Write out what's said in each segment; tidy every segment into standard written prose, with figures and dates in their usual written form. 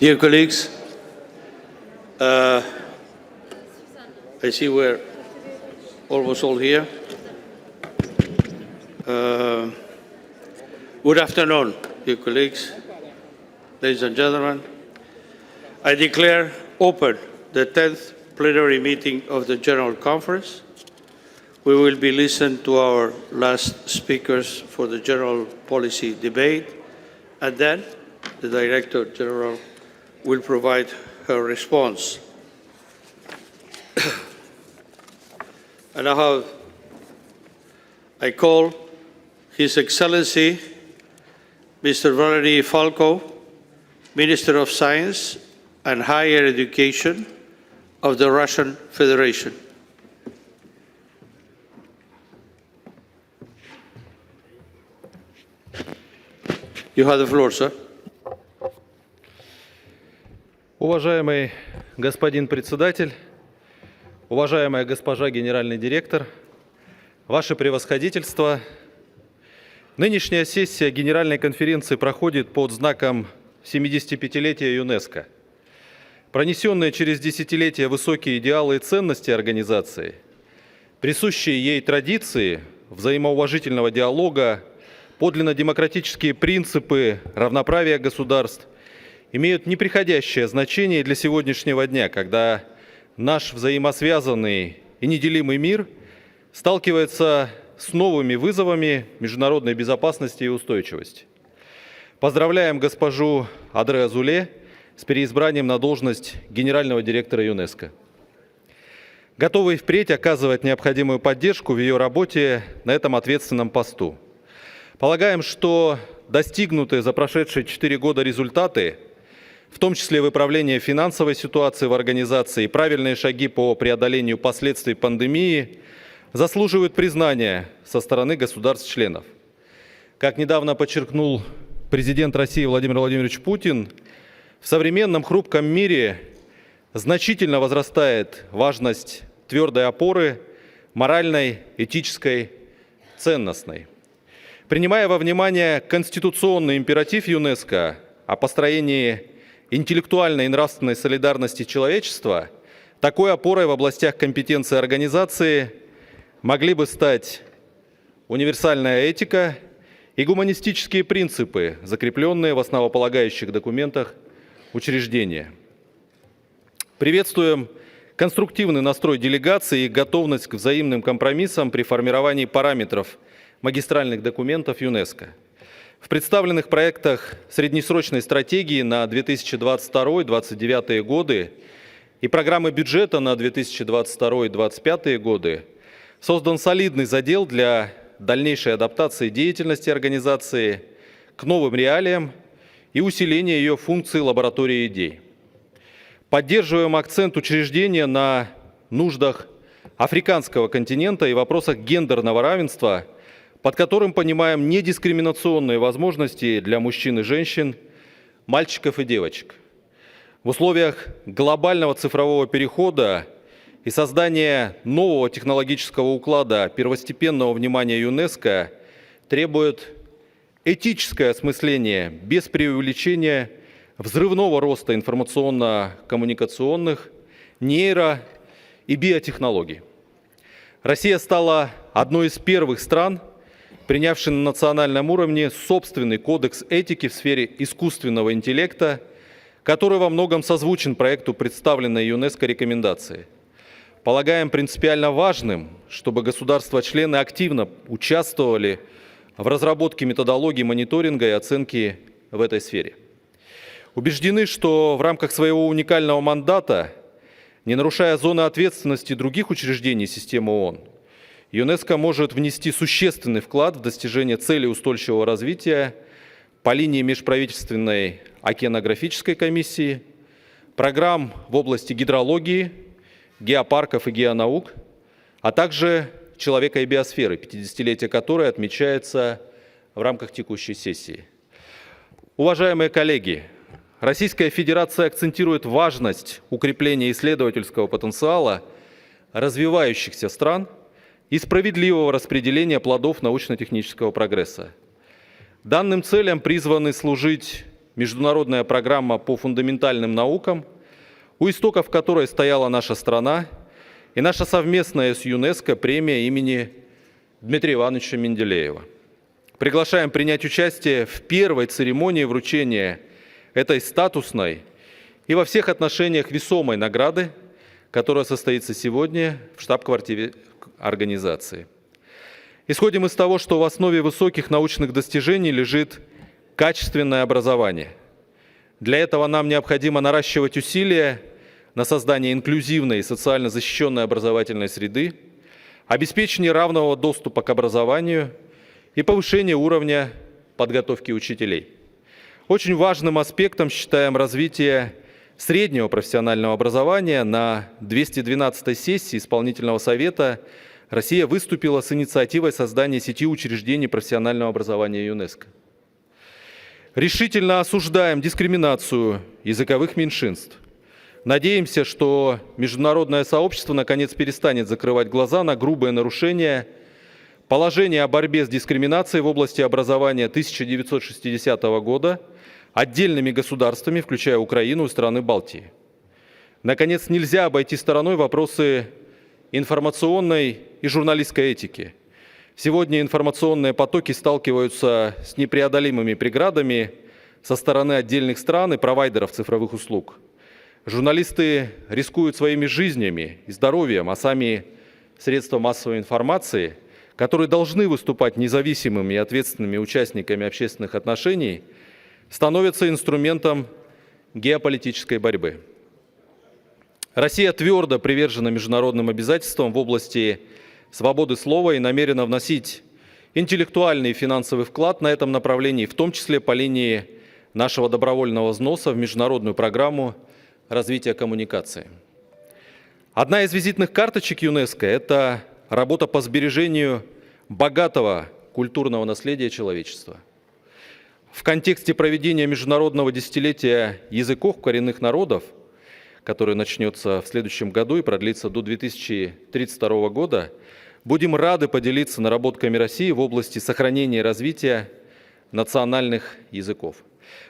Dear colleagues, I see we're almost all here. Good afternoon, dear colleagues, ladies and gentlemen. I declare open the 10th plenary meeting of the General Conference. We will be listening to our last speakers for the general policy debate, and then the Director General will provide her response. And now I call His Excellency Mr. Valery Falco, Minister of Science and Higher Education of the Russian Federation. You have the floor, sir. Уважаемый господин председатель, уважаемая госпожа генеральный директор, ваше превосходительство, нынешняя сессия Генеральной конференции проходит под знаком 75-летия ЮНЕСКО. Пронесенные через десятилетия высокие идеалы и ценности организации, присущие ей традиции взаимоуважительного диалога, подлинно демократические принципы равноправия государств имеют непреходящее значение для сегодняшнего дня, когда наш взаимосвязанный и неделимый мир сталкивается с новыми вызовами международной безопасности и устойчивости. Поздравляем госпожу Адре Азуле с переизбранием на должность генерального директора ЮНЕСКО. Готовы и впредь оказывать необходимую поддержку в ее работе на этом ответственном посту. Полагаем, что достигнутые за прошедшие 4 года результаты, в том числе выправление финансовой ситуации в организации и правильные шаги по преодолению последствий пандемии, заслуживают признания со стороны государств-членов. Как недавно подчеркнул президент России Владимир Владимирович Путин, в современном хрупком мире значительно возрастает важность твердой опоры, моральной, этической, ценностной. Принимая во внимание конституционный императив ЮНЕСКО о построении интеллектуальной и нравственной солидарности человечества, такой опорой в областях компетенции организации могли бы стать универсальная этика и гуманистические принципы, закрепленные в основополагающих документах учреждения. Приветствуем конструктивный настрой делегации и готовность к взаимным компромиссам при формировании параметров магистральных документов ЮНЕСКО. В представленных проектах среднесрочной стратегии на 2022-2029 годы и программы бюджета на 2022-2025 годы создан солидный задел для дальнейшей адаптации деятельности организации к новым реалиям и усиления ее функций лаборатории идей. Поддерживаем акцент учреждения на нуждах африканского континента и вопросах гендерного равенства, под которым понимаем недискриминационные возможности для мужчин и женщин, мальчиков и девочек. В условиях глобального цифрового перехода и создания нового технологического уклада первостепенного внимания ЮНЕСКО требует этическое осмысление без преувеличения взрывного роста информационно-коммуникационных, нейро- и биотехнологий. Россия стала одной из первых стран, принявший на национальном уровне собственный кодекс этики в сфере искусственного интеллекта, который во многом созвучен проекту представленной ЮНЕСКО рекомендации. Полагаем принципиально важным, чтобы государства-члены активно участвовали в разработке методологии мониторинга и оценки в этой сфере. Убеждены, что в рамках своего уникального мандата, не нарушая зоны ответственности других учреждений системы ООН, ЮНЕСКО может внести существенный вклад в достижение целей устойчивого развития по линии межправительственной океанографической комиссии, программ в области гидрологии, геопарков и геонаук, а также человека и биосферы, 50-летие которой отмечается в рамках текущей сессии. Уважаемые коллеги, Российская Федерация акцентирует важность укрепления исследовательского потенциала развивающихся стран и справедливого распределения плодов научно-технического прогресса. Данным целям призваны служить международная программа по фундаментальным наукам, у истоков которой стояла наша страна и наша совместная с ЮНЕСКО премия имени Дмитрия Ивановича Менделеева. Приглашаем принять участие в первой церемонии вручения этой статусной и во всех отношениях весомой награды, которая состоится сегодня в штаб-квартире организации. Исходим из того, что в основе высоких научных достижений лежит качественное образование. Для этого нам необходимо наращивать усилия на создание инклюзивной и социально защищенной образовательной среды, обеспечение равного доступа к образованию и повышение уровня подготовки учителей. Очень важным аспектом считаем развитие среднего профессионального образования. На 212-й сессии Исполнительного совета Россия выступила с инициативой создания сети учреждений профессионального образования ЮНЕСКО. Решительно осуждаем дискриминацию языковых меньшинств. Надеемся, что международное сообщество наконец перестанет закрывать глаза на грубые нарушения положения о борьбе с дискриминацией в области образования 1960 года отдельными государствами, включая Украину и страны Балтии. Наконец, нельзя обойти стороной вопросы информационной и журналистской этики. Сегодня информационные потоки сталкиваются с непреодолимыми преградами со стороны отдельных стран и провайдеров цифровых услуг. Журналисты рискуют своими жизнями и здоровьем, а сами средства массовой информации, которые должны выступать независимыми и ответственными участниками общественных отношений, становятся инструментом геополитической борьбы. Россия твердо привержена международным обязательствам в области свободы слова и намерена вносить интеллектуальный и финансовый вклад на этом направлении, в том числе по линии нашего добровольного взноса в международную программу развития коммуникации. Одна из визитных карточек ЮНЕСКО – это работа по сбережению богатого культурного наследия человечества. В контексте проведения Международного десятилетия языков коренных народов, который начнется в следующем году и продлится до 2032 года, будем рады поделиться наработками России в области сохранения и развития национальных языков.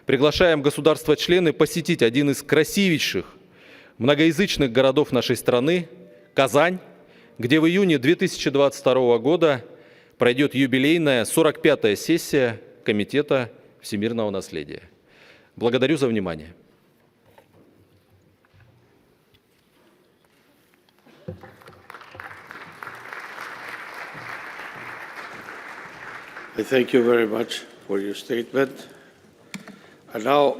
Приглашаем государства-члены посетить один из красивейших многоязычных городов нашей страны – Казань, где в июне 2022 года пройдет юбилейная 45-я сессия Комитета всемирного наследия. Благодарю за внимание. I thank you very much for your statement. And now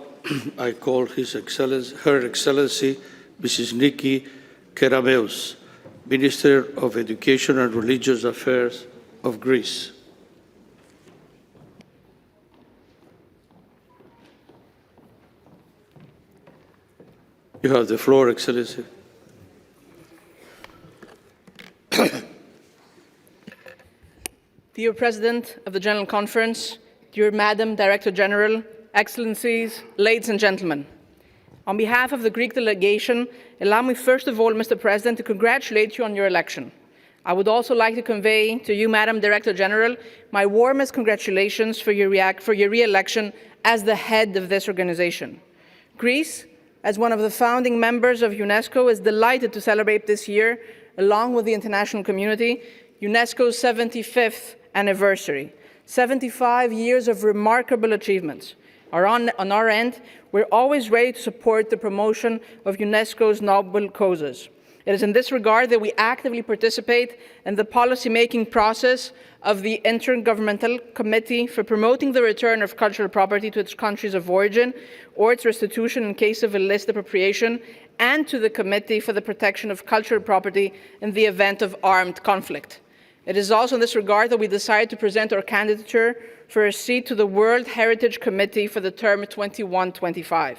I call Her Excellency, Mrs. Nikki Kerameus, Minister of Education and Religious Affairs of Greece. You have the floor, Excellency. Dear President of the General Conference, dear Madam Director General, Excellencies, ladies and gentlemen. On behalf of the Greek delegation, allow me first of all, Mr. President, to congratulate you on your election. I would also like to convey to you, Madam Director General, my warmest congratulations for your re-election as the head of this organization. Greece, as one of the founding members of UNESCO, is delighted to celebrate this year, along with the international community, UNESCO's 75th anniversary. 75 years of remarkable achievements. On our end, we're always ready to support the promotion of UNESCO's noble causes. It is in this regard that we actively participate in the policy-making process of the Intergovernmental Committee for promoting the return of cultural property to its countries of origin or its restitution in case of illicit appropriation, and to the Committee for the Protection of Cultural Property in the event of armed conflict. It is also in this regard that we decided to present our candidature for a seat to the World Heritage Committee for the term 21-25.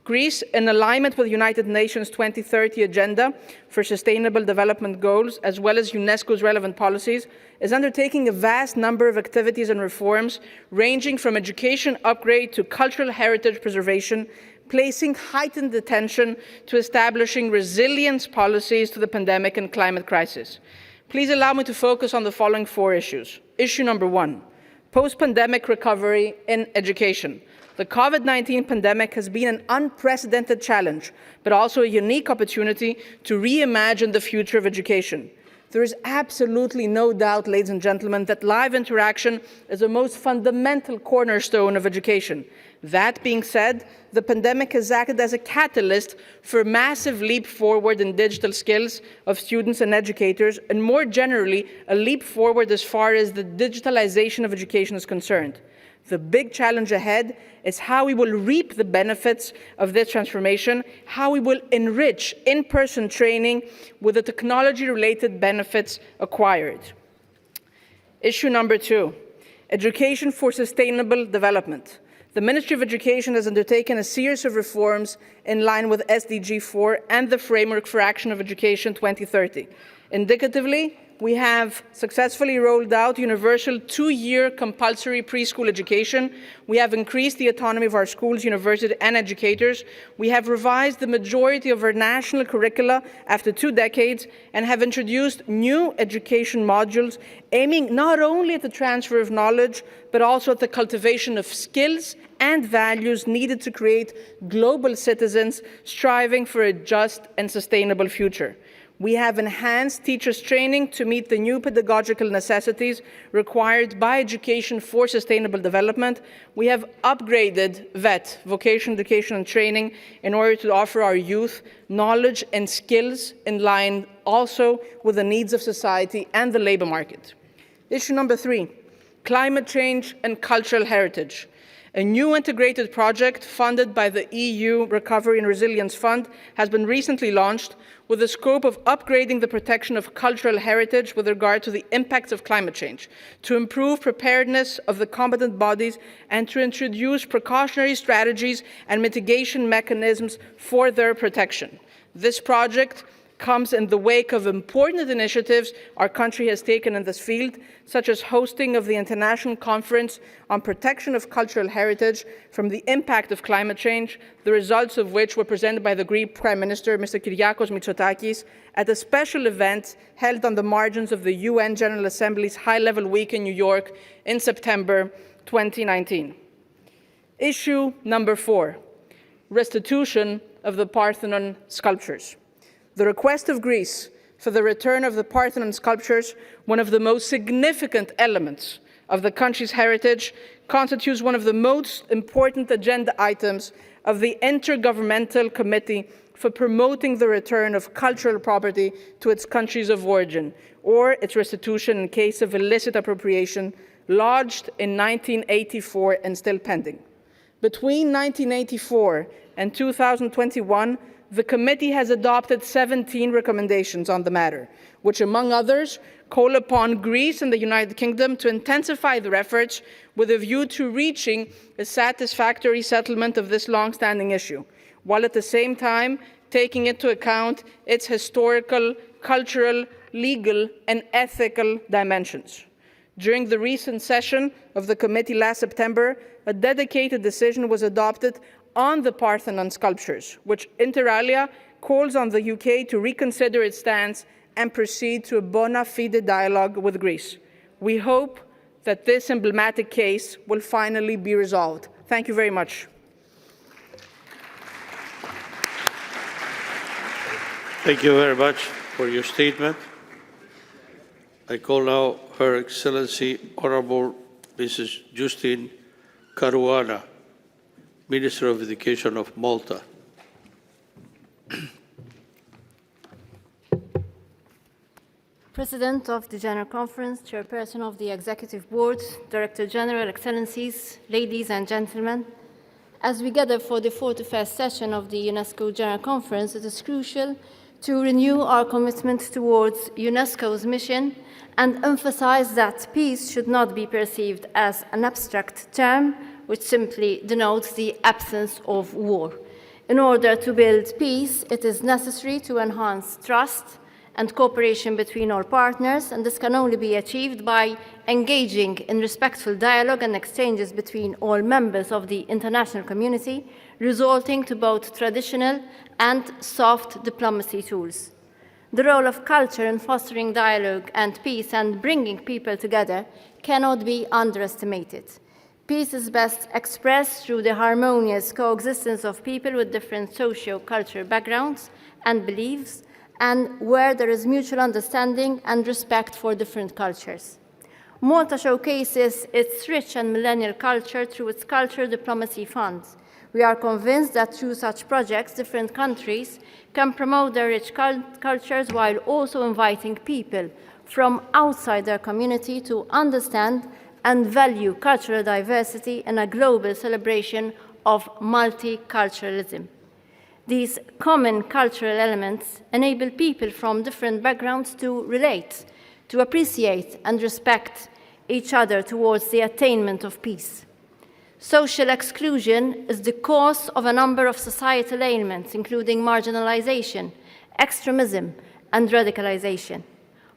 Greece, in alignment with the United Nations 2030 Agenda for Sustainable Development Goals, as well as UNESCO's relevant policies, is undertaking a vast number of activities and reforms, ranging from education upgrade to cultural heritage preservation, placing heightened attention to establishing resilience policies to the pandemic and climate crisis. Please allow me to focus on the following 4 issues. Issue number 1, post-pandemic recovery in education. The COVID-19 pandemic has been an unprecedented challenge, but also a unique opportunity to reimagine the future of education. There is absolutely no doubt, ladies and gentlemen, that live interaction is the most fundamental cornerstone of education. That being said, the pandemic has acted as a catalyst for a massive leap forward in digital skills of students and educators, and more generally, a leap forward as far as the digitalization of education is concerned. The big challenge ahead is how we will reap the benefits of this transformation, how we will enrich in-person training with the technology-related benefits acquired. Issue number 2, education for sustainable development. The Ministry of Education has undertaken a series of reforms in line with SDG 4 and the Framework for Action of Education 2030. Indicatively, we have successfully rolled out universal 2-year compulsory preschool education. We have increased the autonomy of our schools, universities, and educators. We have revised the majority of our national curricula after 2 decades and have introduced new education modules aiming not only at the transfer of knowledge, but also at the cultivation of skills and values needed to create global citizens striving for a just and sustainable future. We have enhanced teachers' training to meet the new pedagogical necessities required by education for sustainable development. We have upgraded VET, Vocational Education and Training, in order to offer our youth knowledge and skills in line also with the needs of society and the labor market. Issue number 3, climate change and cultural heritage. A new integrated project funded by the EU Recovery and Resilience Fund has been recently launched with the scope of upgrading the protection of cultural heritage with regard to the impacts of climate change, to improve preparedness of the competent bodies, and to introduce precautionary strategies and mitigation mechanisms for their protection. This project comes in the wake of important initiatives our country has taken in this field, such as hosting of the International Conference on Protection of Cultural Heritage from the Impact of Climate Change, the results of which were presented by the Greek Prime Minister, Mr. Kyriakos Mitsotakis, at a special event held on the margins of the UN General Assembly's High-Level Week in New York in September 2019. Issue number 4, restitution of the Parthenon sculptures. The request of Greece for the return of the Parthenon sculptures, one of the most significant elements of the country's heritage, constitutes one of the most important agenda items of the Intergovernmental Committee for promoting the return of cultural property to its countries of origin, or its restitution in case of illicit appropriation, lodged in 1984 and still pending. Between 1984 and 2021, the committee has adopted 17 recommendations on the matter, which, among others, call upon Greece and the United Kingdom to intensify their efforts with a view to reaching a satisfactory settlement of this long-standing issue, while at the same time taking into account its historical, cultural, legal, and ethical dimensions. During the recent session of the committee last September, a dedicated decision was adopted on the Parthenon sculptures, which inter alia calls on the UK to reconsider its stance and proceed to a bona fide dialogue with Greece. We hope that this emblematic case will finally be resolved. Thank you very much. Thank you very much for your statement. I call now Her Excellency Honorable Mrs. Justine Caruana, Minister of Education of Malta. President of the General Conference, Chairperson of the Executive Board, Director General, Excellencies, ladies and gentlemen, as we gather for the 41st session of the UNESCO General Conference, it is crucial to renew our commitment towards UNESCO's mission and emphasize that peace should not be perceived as an abstract term which simply denotes the absence of war. In order to build peace, it is necessary to enhance trust and cooperation between all partners, and this can only be achieved by engaging in respectful dialogue and exchanges between all members of the international community, resulting to both traditional and soft diplomacy tools. The role of culture in fostering dialogue and peace and bringing people together cannot be underestimated. Peace is best expressed through the harmonious coexistence of people with different socio-cultural backgrounds and beliefs, and where there is mutual understanding and respect for different cultures. Malta showcases its rich and millennial culture through its Cultural Diplomacy Fund. We are convinced that through such projects, different countries can promote their rich cultures while also inviting people from outside their community to understand and value cultural diversity in a global celebration of multiculturalism. These common cultural elements enable people from different backgrounds to relate, to appreciate and respect each other towards the attainment of peace. Social exclusion is the cause of a number of societal ailments, including marginalization, extremism, and radicalization.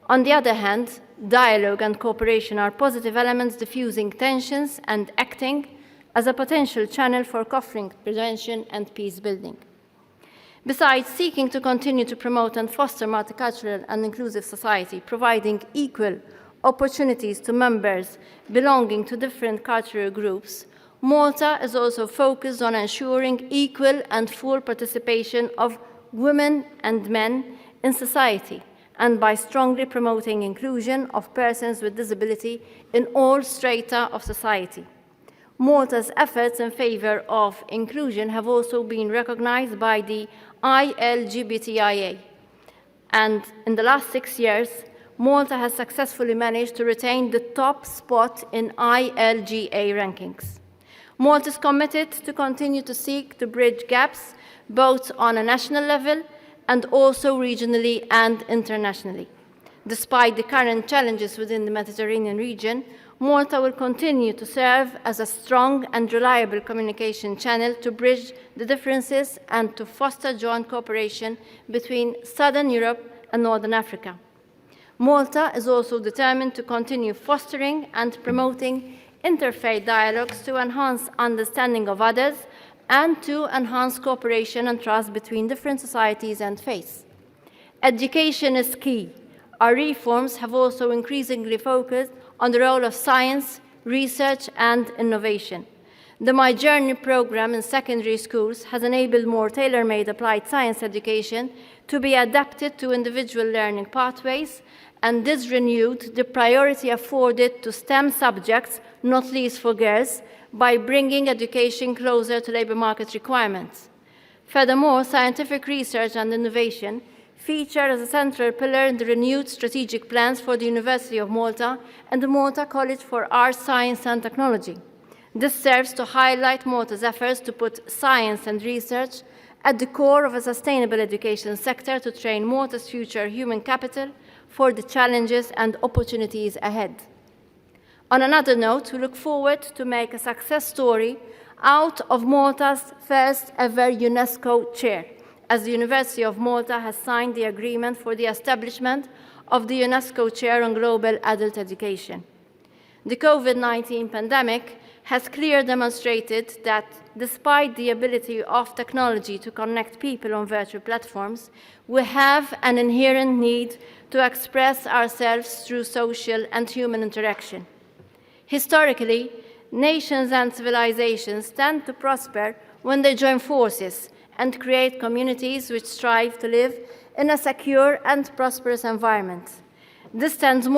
On the other hand, dialogue and cooperation are positive elements diffusing tensions and acting as a potential channel for conflict prevention and peace building. Besides seeking to continue to promote and foster multicultural and inclusive society, providing equal opportunities to members belonging to different cultural groups, Malta is also focused on ensuring equal and full participation of women and men in society, and by strongly promoting inclusion of persons with disability in all strata of society. Malta's efforts in favor of inclusion have also been recognized by the ILGBTIA, and in the last 6 years, Malta has successfully managed to retain the top spot in ILGA rankings. Malta is committed to continue to seek to bridge gaps both on a national level and also regionally and internationally. Despite the current challenges within the Mediterranean region, Malta will continue to serve as a strong and reliable communication channel to bridge the differences and to foster joint cooperation between Southern Europe and Northern Africa. Malta is also determined to continue fostering and promoting interfaith dialogues to enhance understanding of others and to enhance cooperation and trust between different societies and faiths. Education is key. Our reforms have also increasingly focused on the role of science, research, and innovation. The My Journey program in secondary schools has enabled more tailor-made applied science education to be adapted to individual learning pathways, and this renewed the priority afforded to STEM subjects, not least for girls, by bringing education closer to labour market requirements. Furthermore, scientific research and innovation feature as a central pillar in the renewed strategic plans for the University of Malta and the Malta College for Arts, Science and Technology. This serves to highlight Malta's efforts to put science and research at the core of a sustainable education sector to train Malta's future human capital for the challenges and opportunities ahead. On another note, we look forward to make a success story out of Malta's first ever UNESCO chair, as the University of Malta has signed the agreement for the establishment of the UNESCO Chair on Global Adult Education. The COVID-19 pandemic has clearly demonstrated that despite the ability of technology to connect people on virtual platforms, we have an inherent need to express ourselves through social and human interaction. Historically, nations and civilizations tend to prosper when they join forces and create communities which strive to live in a secure and prosperous environment. This stands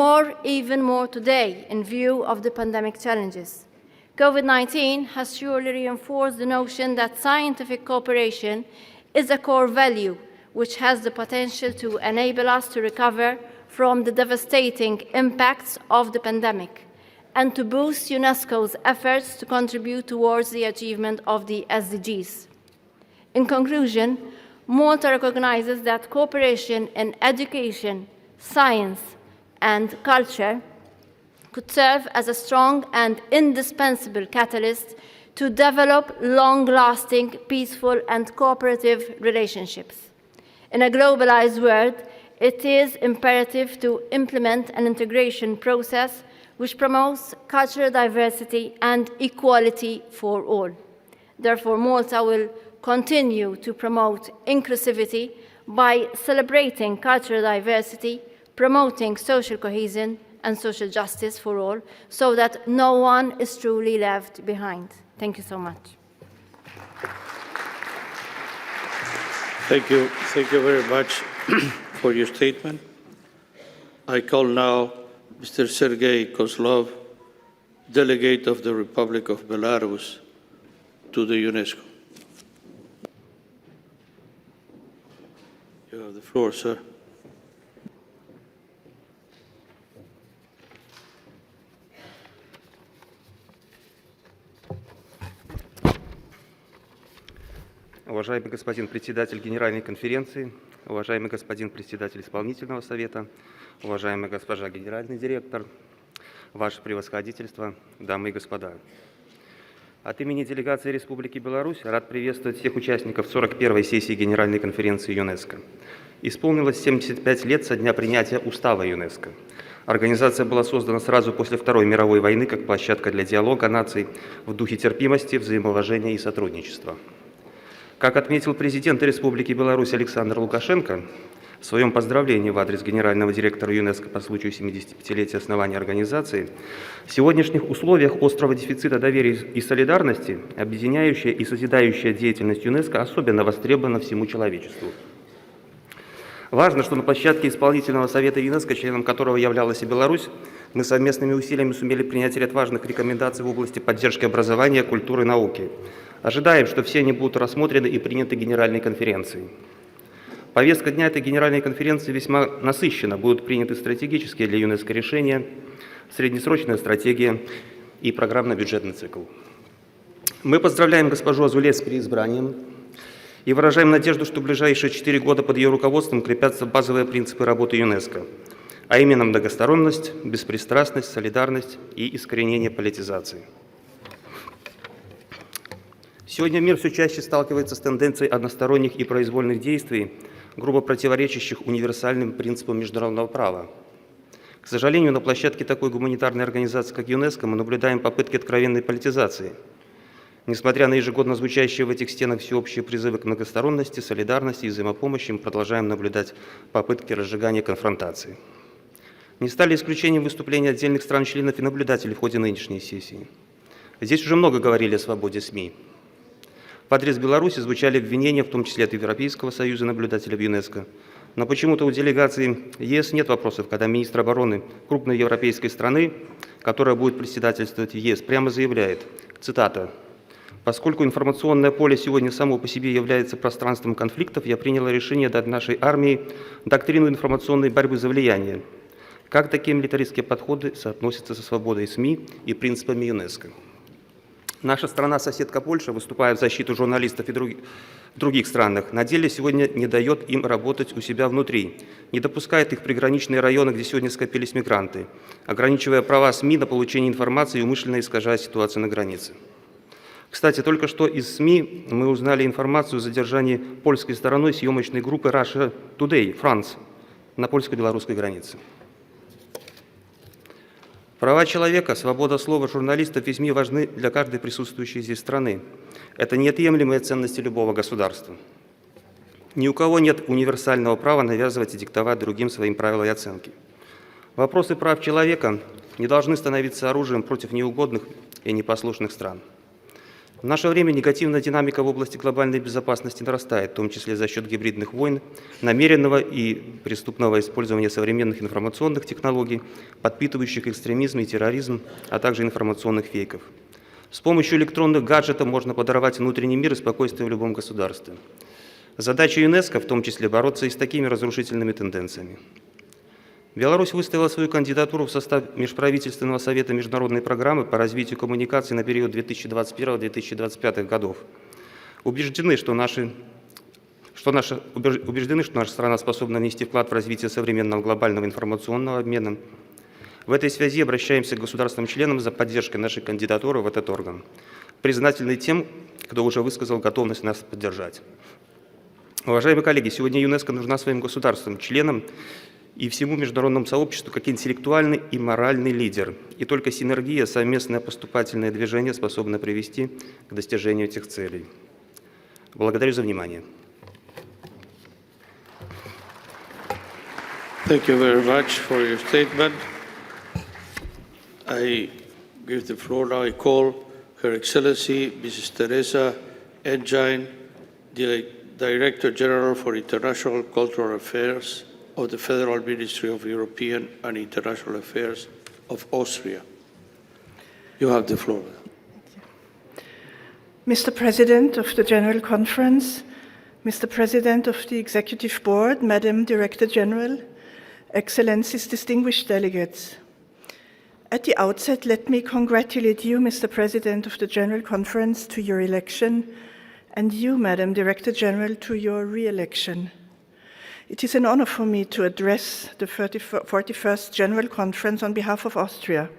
even more today in view of the pandemic challenges. COVID-19 has surely reinforced the notion that scientific cooperation is a core value which has the potential to enable us to recover from the devastating impacts of the pandemic and to boost UNESCO's efforts to contribute towards the achievement of the SDGs. In conclusion, Malta recognizes that cooperation in education, science, and culture could serve as a strong and indispensable catalyst to develop long-lasting, peaceful, and cooperative relationships. In a globalized world, it is imperative to implement an integration process which promotes cultural diversity and equality for all. Therefore, Malta will continue to promote inclusivity by celebrating cultural diversity, promoting social cohesion, and social justice for all, so that no one is truly left behind. Thank you so much. Thank you. Thank you very much for your statement. I call now Mr. Sergei Kozlov, delegate of the Republic of Belarus to the UNESCO. You have the floor, sir. Уважаемый господин председатель Генеральной конференции, уважаемый господин председатель Исполнительного совета, уважаемая госпожа генеральный директор, ваше превосходительство, дамы и господа. От имени делегации Республики Беларусь рад приветствовать всех участников 41-й сессии Генеральной конференции ЮНЕСКО. Исполнилось 75 лет со дня принятия Устава ЮНЕСКО. Организация была создана сразу после Второй мировой войны как площадка для диалога наций в духе терпимости, взаимоуважения и сотрудничества. Как отметил президент Республики Беларусь Александр Лукашенко в своем поздравлении в адрес генерального директора ЮНЕСКО по случаю 75-летия основания организации, в сегодняшних условиях острого дефицита доверия и солидарности объединяющая и созидающая деятельность ЮНЕСКО особенно востребована всему человечеству. Важно, что на площадке Исполнительного совета ЮНЕСКО, членом которого являлась и Беларусь, мы совместными усилиями сумели принять ряд важных рекомендаций в области поддержки образования, культуры и науки. Ожидаем, что все они будут рассмотрены и приняты Генеральной конференцией. Повестка дня этой Генеральной конференции весьма насыщена. Будут приняты стратегические для ЮНЕСКО решения, среднесрочная стратегия и программно-бюджетный цикл. Мы поздравляем госпожу Азуле с переизбранием и выражаем надежду, что в ближайшие 4 года под ее руководством крепятся базовые принципы работы ЮНЕСКО, а именно многосторонность, беспристрастность, солидарность и искоренение политизации. Сегодня мир все чаще сталкивается с тенденцией односторонних и произвольных действий, грубо противоречащих универсальным принципам международного права. К сожалению, на площадке такой гуманитарной организации, как ЮНЕСКО, мы наблюдаем попытки откровенной политизации. Несмотря на ежегодно звучащие в этих стенах всеобщие призывы к многосторонности, солидарности и взаимопомощи, мы продолжаем наблюдать попытки разжигания конфронтации. Не стали исключением выступления отдельных стран-членов и наблюдателей в ходе нынешней сессии. Здесь уже много говорили о свободе СМИ. В адрес Беларуси звучали обвинения, в том числе от Европейского союза наблюдателей в ЮНЕСКО. Но почему-то у делегации ЕС нет вопросов, когда министр обороны крупной европейской страны, которая будет председательствовать в ЕС, прямо заявляет, цитата, «Поскольку информационное поле сегодня само по себе является пространством конфликтов, я приняла решение дать нашей армии доктрину информационной борьбы за влияние». Как такие милитаристские подходы соотносятся со свободой СМИ и принципами ЮНЕСКО? Наша страна-соседка Польша, выступая в защиту журналистов и в других странах, на деле сегодня не дает им работать у себя внутри, не допускает их в приграничные районы, где сегодня скопились мигранты, ограничивая права СМИ на получение информации и умышленно искажая ситуацию на границе. Кстати, только что из СМИ мы узнали информацию о задержании польской стороной съемочной группы Russia Today, France, на польско-белорусской границе. Права человека, свобода слова журналистов и СМИ важны для каждой присутствующей здесь страны. Это неотъемлемые ценности любого государства. Ни у кого нет универсального права навязывать и диктовать другим своим правила и оценки. Вопросы прав человека не должны становиться оружием против неугодных и непослушных стран. В наше время негативная динамика в области глобальной безопасности нарастает, в том числе за счет гибридных войн, намеренного и преступного использования современных информационных технологий, подпитывающих экстремизм и терроризм, а также информационных фейков. С помощью электронных гаджетов можно подорвать внутренний мир и спокойствие в любом государстве. Задача ЮНЕСКО в том числе бороться и с такими разрушительными тенденциями. Беларусь выставила свою кандидатуру в состав Межправительственного совета международной программы по развитию коммуникаций на период 2021-2025 годов. Убеждены, что наша страна способна внести вклад в развитие современного глобального информационного обмена. В этой связи обращаемся к государствам-членам за поддержкой нашей кандидатуры в этот орган. Признательны тем, кто уже высказал готовность нас поддержать. Уважаемые коллеги, сегодня ЮНЕСКО нужна своим государствам, членам и всему международному сообществу как интеллектуальный и моральный лидер. И только синергия, совместное поступательное движение способно привести к достижению этих целей. Благодарю за внимание. Thank you very much for your statement. I give the floor now. I call Her Excellency Mrs. Teresa Engine, Director General for International Cultural Affairs of the Federal Ministry of European and International Affairs of Austria. You have the floor. Mr. President of the General Conference, Mr. President of the Executive Board, Madam Director General, Excellencies, distinguished delegates. At the outset, let me congratulate you, Mr. President of the General Conference, to your election, and you, Madam Director General, to your re-election. It is an honor for me to address the 41st General Conference on behalf of Austria.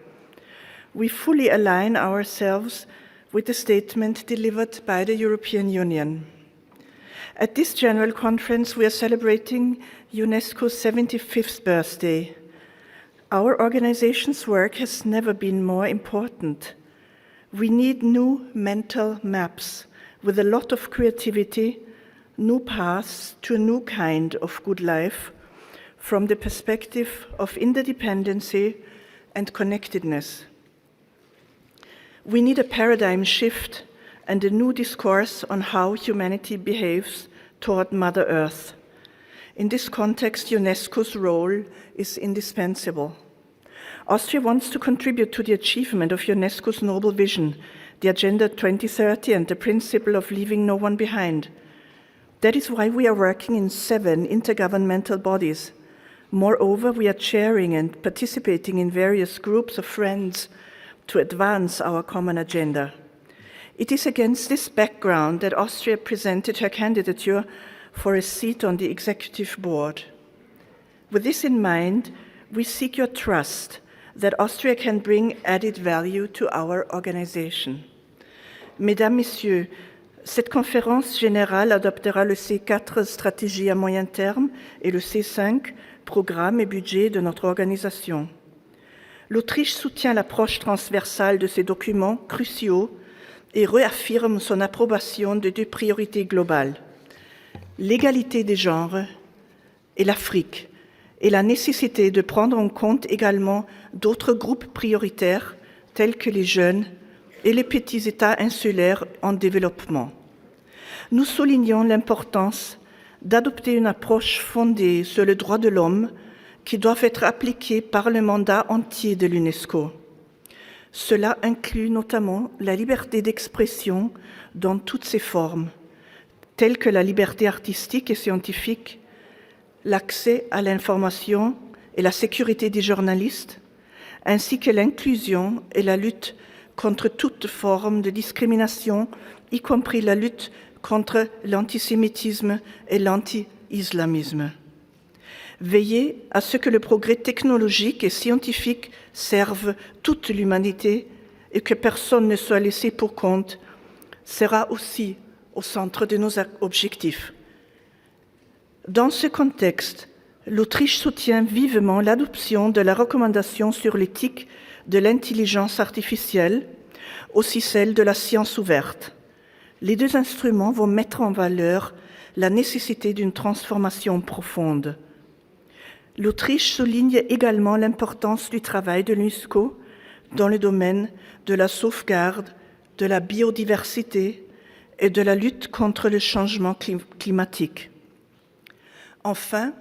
We fully align ourselves with the statement delivered by the European Union. At this General Conference, we are celebrating UNESCO's 75th birthday. Our organization's work has never been more important. We need new mental maps with a lot of creativity, new paths to a new kind of good life from the perspective of interdependency and connectedness. We need a paradigm shift and a new discourse on how humanity behaves toward Mother Earth. In this context, UNESCO's role is indispensable. Austria wants to contribute to the achievement of UNESCO's noble vision, the Agenda 2030 and the principle of leaving no one behind. That is why we are working in 7 intergovernmental bodies. Moreover, we are chairing and participating in various groups of friends to advance our common agenda. It is against this background that Austria presented her candidature for a seat on the Executive Board. With this in mind, we seek your trust that Austria can bring added value to our organization. Mesdames, Messieurs, cette conférence générale adoptera le C4 stratégie à moyen terme et le C5 programme et budget de notre organisation. L'Autriche soutient l'approche transversale de ces documents cruciaux et réaffirme son approbation de 2 priorités globales, l'égalité des genres et l'Afrique, et la nécessité de prendre en compte également d'autres groupes prioritaires tels que les jeunes et les petits États insulaires en développement. Nous soulignons l'importance d'adopter une approche fondée sur les droits de l'homme qui doivent être appliqués par le mandat entier de l'UNESCO. Cela inclut notamment la liberté d'expression dans toutes ses formes, telles que la liberté artistique et scientifique, l'accès à l'information et la sécurité des journalistes, ainsi que l'inclusion et la lutte contre toute forme de discrimination, y compris la lutte contre l'antisémitisme et l'anti-islamisme. Veiller à ce que le progrès technologique et scientifique serve toute l'humanité et que personne ne soit laissé pour compte sera aussi au centre de nos objectifs. Dans ce contexte, l'Autriche soutient vivement l'adoption de la recommandation sur l'éthique de l'intelligence artificielle, aussi celle de la science ouverte. Les 2 instruments vont mettre en valeur la nécessité d'une transformation profonde. L'Autriche souligne également l'importance du travail de l'UNESCO dans le domaine de la sauvegarde, de la biodiversité et de la lutte contre le changement climatique. Enfin,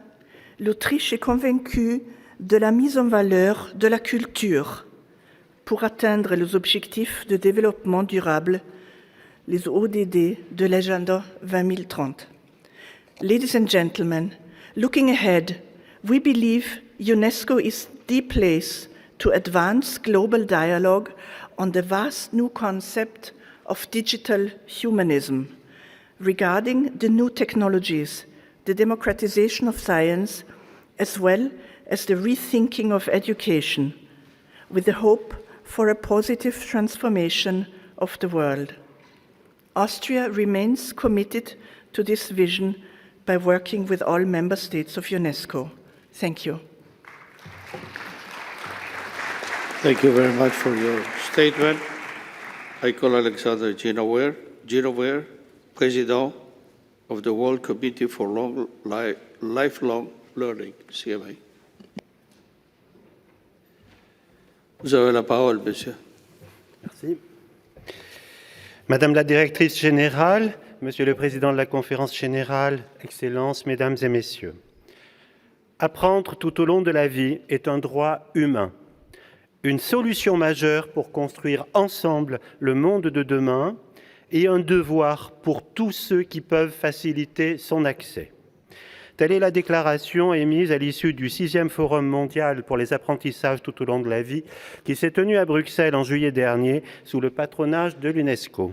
l'Autriche est convaincue de la mise en valeur de la culture pour atteindre les objectifs de développement durable, les ODD de l'Agenda 2030. Ladies and gentlemen, looking ahead, we believe UNESCO is the place to advance global dialogue on the vast new concept of digital humanism regarding the new technologies, the democratization of science, as well as the rethinking of education, with the hope for a positive transformation of the world. Austria remains committed to this vision by working with all member states of UNESCO. Thank you. Thank you very much for your statement. I call Alexander Genoware, President of the World Committee for Lifelong Learning, CMA. Vous avez la parole, monsieur. Merci. Madame la directrice générale, Monsieur le Président de la Conférence générale, Excellences, Mesdames et Messieurs, apprendre tout au long de la vie est un droit humain, une solution majeure pour construire ensemble le monde de demain et un devoir pour tous ceux qui peuvent faciliter son accès. Telle est la déclaration émise à l'issue du 6e Forum mondial pour les apprentissages tout au long de la vie qui s'est tenu à Bruxelles en juillet dernier sous le patronage de l'UNESCO.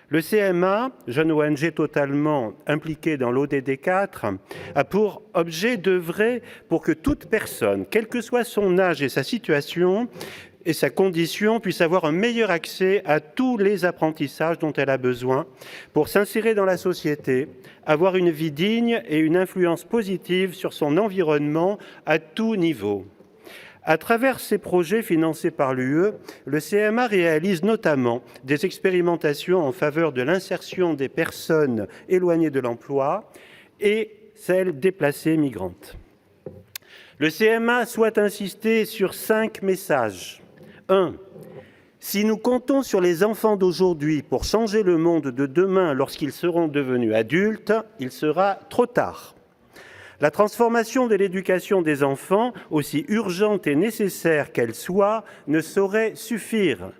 Le CMA, jeune ONG totalement impliquée dans l'ODD 4, a pour objet d'œuvrer pour que toute personne, quel que soit son âge et sa situation, et sa condition puisse avoir un meilleur accès à tous les apprentissages dont elle a besoin pour s'insérer dans la société, avoir une vie digne et une influence positive sur son environnement à tout niveau. À travers ces projets financés par l'UE, le CMA réalise notamment des expérimentations en faveur de l'insertion des personnes éloignées de l'emploi et celles déplacées migrantes. Le CMA souhaite insister sur 5 messages. 1. Si nous comptons sur les enfants d'aujourd'hui pour changer le monde de demain lorsqu'ils seront devenus adultes, il sera trop tard. La transformation de l'éducation des enfants, aussi urgente et nécessaire qu'elle soit, ne saurait suffire.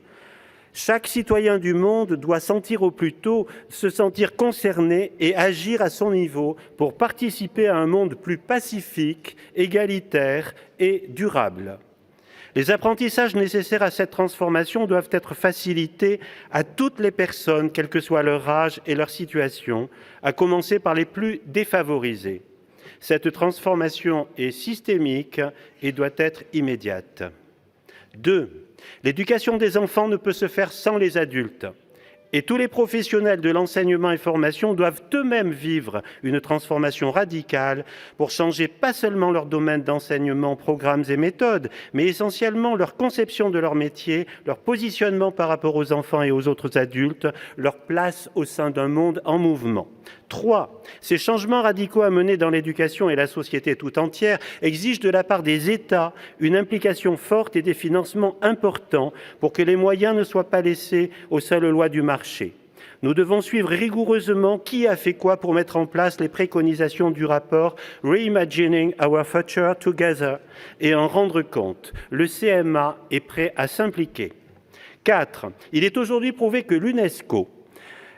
Chaque citoyen du monde doit au plus tôt se sentir concerné et agir à son niveau pour participer à un monde plus pacifique, égalitaire et durable. Les apprentissages nécessaires à cette transformation doivent être facilités à toutes les personnes, quel que soit leur âge et leur situation, à commencer par les plus défavorisés. Cette transformation est systémique et doit être immédiate. 2. L'éducation des enfants ne peut se faire sans les adultes. Et tous les professionnels de l'enseignement et formation doivent eux-mêmes vivre une transformation radicale pour changer pas seulement leur domaine d'enseignement, programmes et méthodes, mais essentiellement leur conception de leur métier, leur positionnement par rapport aux enfants et aux autres adultes, leur place au sein d'un monde en mouvement. 3. Ces changements radicaux à mener dans l'éducation et la société tout entière exigent de la part des États une implication forte et des financements importants pour que les moyens ne soient pas laissés aux seules lois du marché. Nous devons suivre rigoureusement qui a fait quoi pour mettre en place les préconisations du rapport Reimagining Our Future Together et en rendre compte. Le CMA est prêt à s'impliquer. 4. Il est aujourd'hui prouvé que l'UNESCO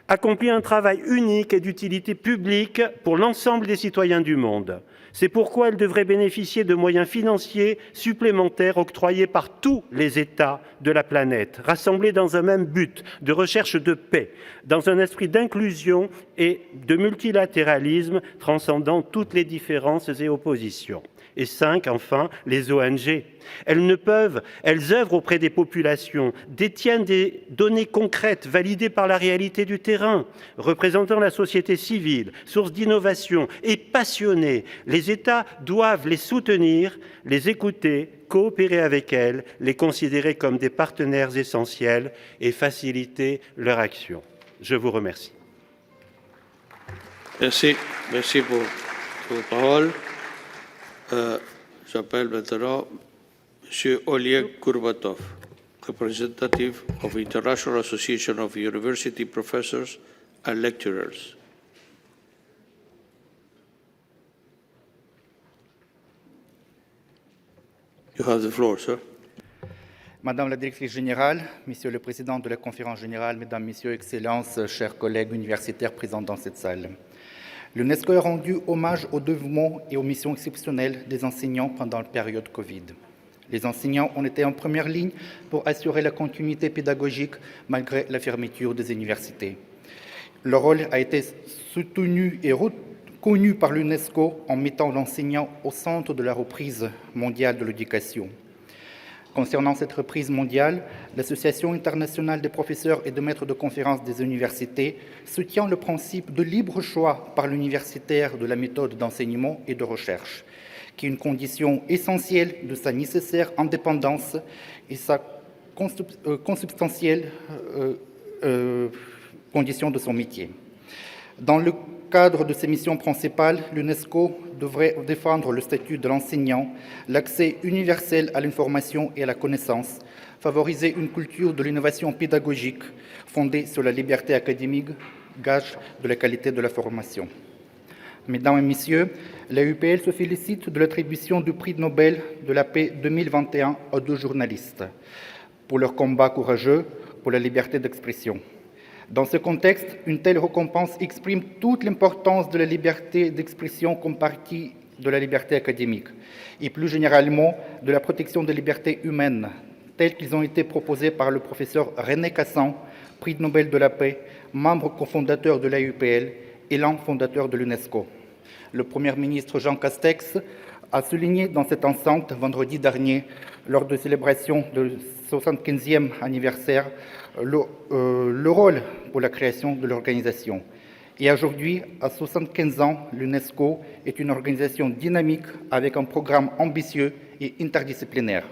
accomplit un travail unique et d'utilité publique pour l'ensemble des citoyens du monde. C'est pourquoi elle devrait bénéficier de moyens financiers supplémentaires octroyés par tous les États de la planète, rassemblés dans un même but de recherche de paix, dans un esprit d'inclusion et de multilatéralisme transcendant toutes les différences et oppositions. Et 5, enfin, les ONG. Elles œuvrent auprès des populations, détiennent des données concrètes validées par la réalité du terrain, représentant la société civile, source d'innovation et passionnées. Les États doivent les soutenir, les écouter, coopérer avec elles, les considérer comme des partenaires essentiels et faciliter leur action. Je vous remercie. Merci pour vos paroles. J'appelle maintenant M. Oleg Kurbatov, representative of the International Association of University Professors and Lecturers. You have the floor, sir. Madame la directrice générale, Monsieur le Président de la Conférence générale, Mesdames, Messieurs, Excellences, chers collègues universitaires présents dans cette salle. L'UNESCO a rendu hommage au dévouement et aux missions exceptionnelles des enseignants pendant la période Covid. Les enseignants ont été en première ligne pour assurer la continuité pédagogique malgré la fermeture des universités. Leur rôle a été soutenu et reconnu par l'UNESCO en mettant l'enseignant au centre de la reprise mondiale de l'éducation. Concernant cette reprise mondiale, l'Association internationale des professeurs et de maîtres de conférences des universités soutient le principe de libre choix par l'universitaire de la méthode d'enseignement et de recherche, qui est une condition essentielle de sa nécessaire indépendance et sa consubstantielle condition de son métier. Dans le cadre de ses missions principales, l'UNESCO devrait défendre le statut de l'enseignant, l'accès universel à l'information et à la connaissance, favoriser une culture de l'innovation pédagogique fondée sur la liberté académique, gage de la qualité de la formation. Mesdames et Messieurs, la UPL se félicite de l'attribution du prix Nobel de la paix 2021 aux 2 journalistes pour leur combat courageux pour la liberté d'expression. Dans ce contexte, une telle récompense exprime toute l'importance de la liberté d'expression comme partie de la liberté académique et plus généralement de la protection des libertés humaines, telles qu'ils ont été proposées par le professeur René Cassin, prix Nobel de la paix, membre cofondateur de l'AUPL et l'un fondateur de l'UNESCO. Le Premier ministre Jean Castex a souligné dans cette enceinte vendredi dernier, lors de célébration du 75e anniversaire, le rôle pour la création de l'organisation. Et aujourd'hui, à 75 ans, l'UNESCO est une organisation dynamique avec un programme ambitieux et interdisciplinaire.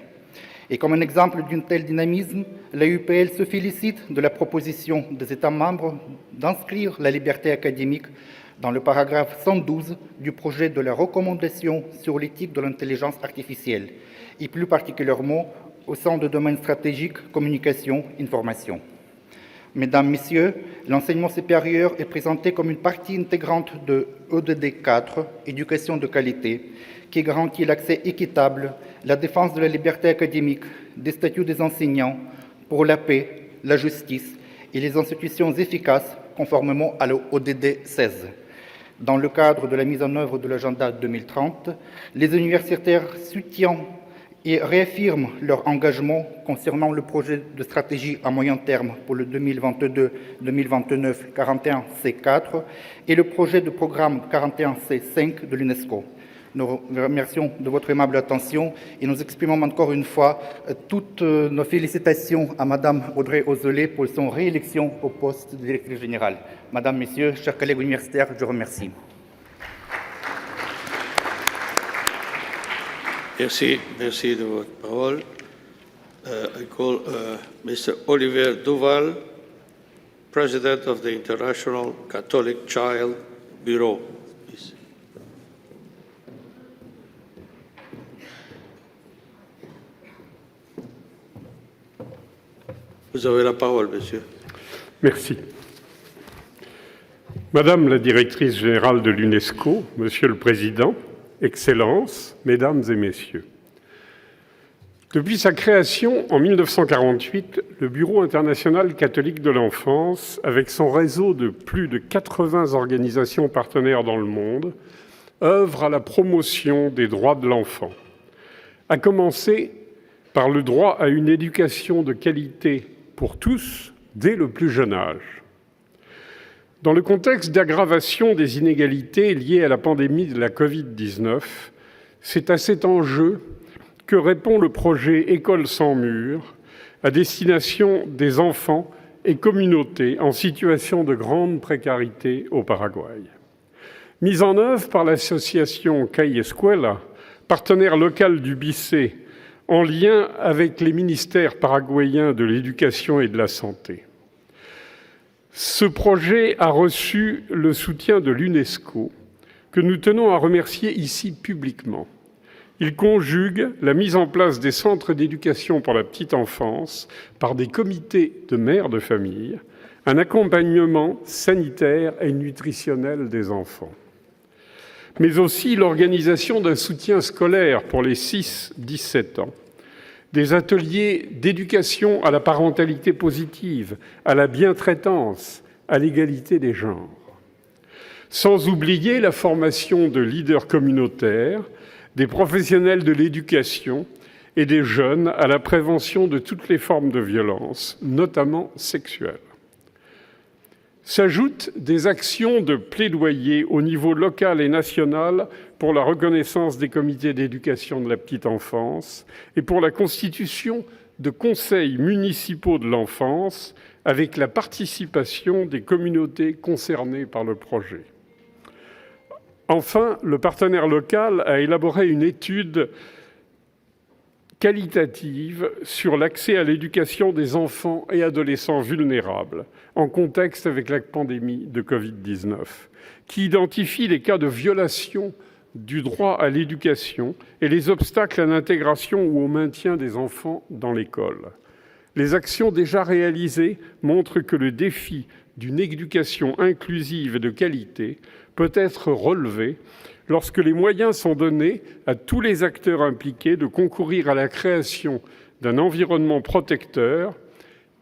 Et comme un exemple d'un tel dynamisme, la UPL se félicite de la proposition des États membres d'inscrire la liberté académique dans le paragraphe 112 du projet de la recommandation sur l'éthique de l'intelligence artificielle, et plus particulièrement au sein de domaines stratégiques, communication, information. Mesdames, Messieurs, l'enseignement supérieur est présenté comme une partie intégrante de EDD 4, éducation de qualité, qui garantit l'accès équitable, la défense de la liberté académique, des statuts des enseignants, pour la paix, la justice et les institutions efficaces conformément à l'ODD 16. Dans le cadre de la mise en œuvre de l'agenda 2030, les universitaires soutiennent et réaffirment leur engagement concernant le projet de stratégie à moyen terme pour le 2022-2029 41C4 et le projet de programme 41C5 de l'UNESCO. Nous remercions de votre aimable attention et nous exprimons encore une fois toutes nos félicitations à Madame Audrey Azoulay pour son réélection au poste de directrice générale. Madame, Messieurs, chers collègues universitaires, je vous remercie. Merci de votre parole. I call Mr. Olivier Duval, President of the International Catholic Child Bureau. Please. Vous avez la parole, monsieur. Merci. Madame la directrice générale de l'UNESCO, Monsieur le Président, Excellences, Mesdames et Messieurs. Depuis sa création en 1948, le Bureau international catholique de l'enfance, avec son réseau de plus de 80 organisations partenaires dans le monde, œuvre à la promotion des droits de l'enfant, à commencer par le droit à une éducation de qualité pour tous dès le plus jeune âge. Dans le contexte d'aggravation des inégalités liées à la pandémie de la Covid-19, c'est à cet enjeu que répond le projet École sans murs à destination des enfants et communautés en situation de grande précarité au Paraguay. Mise en œuvre par l'association CAI Escuela, partenaire local du BICE, en lien avec les ministères paraguayens de l'Éducation et de la Santé. Ce projet a reçu le soutien de l'UNESCO, que nous tenons à remercier ici publiquement. Il conjugue la mise en place des centres d'éducation pour la petite enfance par des comités de mères de famille, un accompagnement sanitaire et nutritionnel des enfants, mais aussi l'organisation d'un soutien scolaire pour les 6-17 ans, des ateliers d'éducation à la parentalité positive, à la bientraitance, à l'égalité des genres. Sans oublier la formation de leaders communautaires, des professionnels de l'éducation et des jeunes à la prévention de toutes les formes de violence, notamment sexuelles. S'ajoutent des actions de plaidoyer au niveau local et national pour la reconnaissance des comités d'éducation de la petite enfance et pour la constitution de conseils municipaux de l'enfance avec la participation des communautés concernées par le projet. Enfin, le partenaire local a élaboré une étude qualitative sur l'accès à l'éducation des enfants et adolescents vulnérables, en contexte avec la pandémie de Covid-19, qui identifie les cas de violation du droit à l'éducation et les obstacles à l'intégration ou au maintien des enfants dans l'école. Les actions déjà réalisées montrent que le défi d'une éducation inclusive et de qualité peut être relevé lorsque les moyens sont donnés à tous les acteurs impliqués de concourir à la création d'un environnement protecteur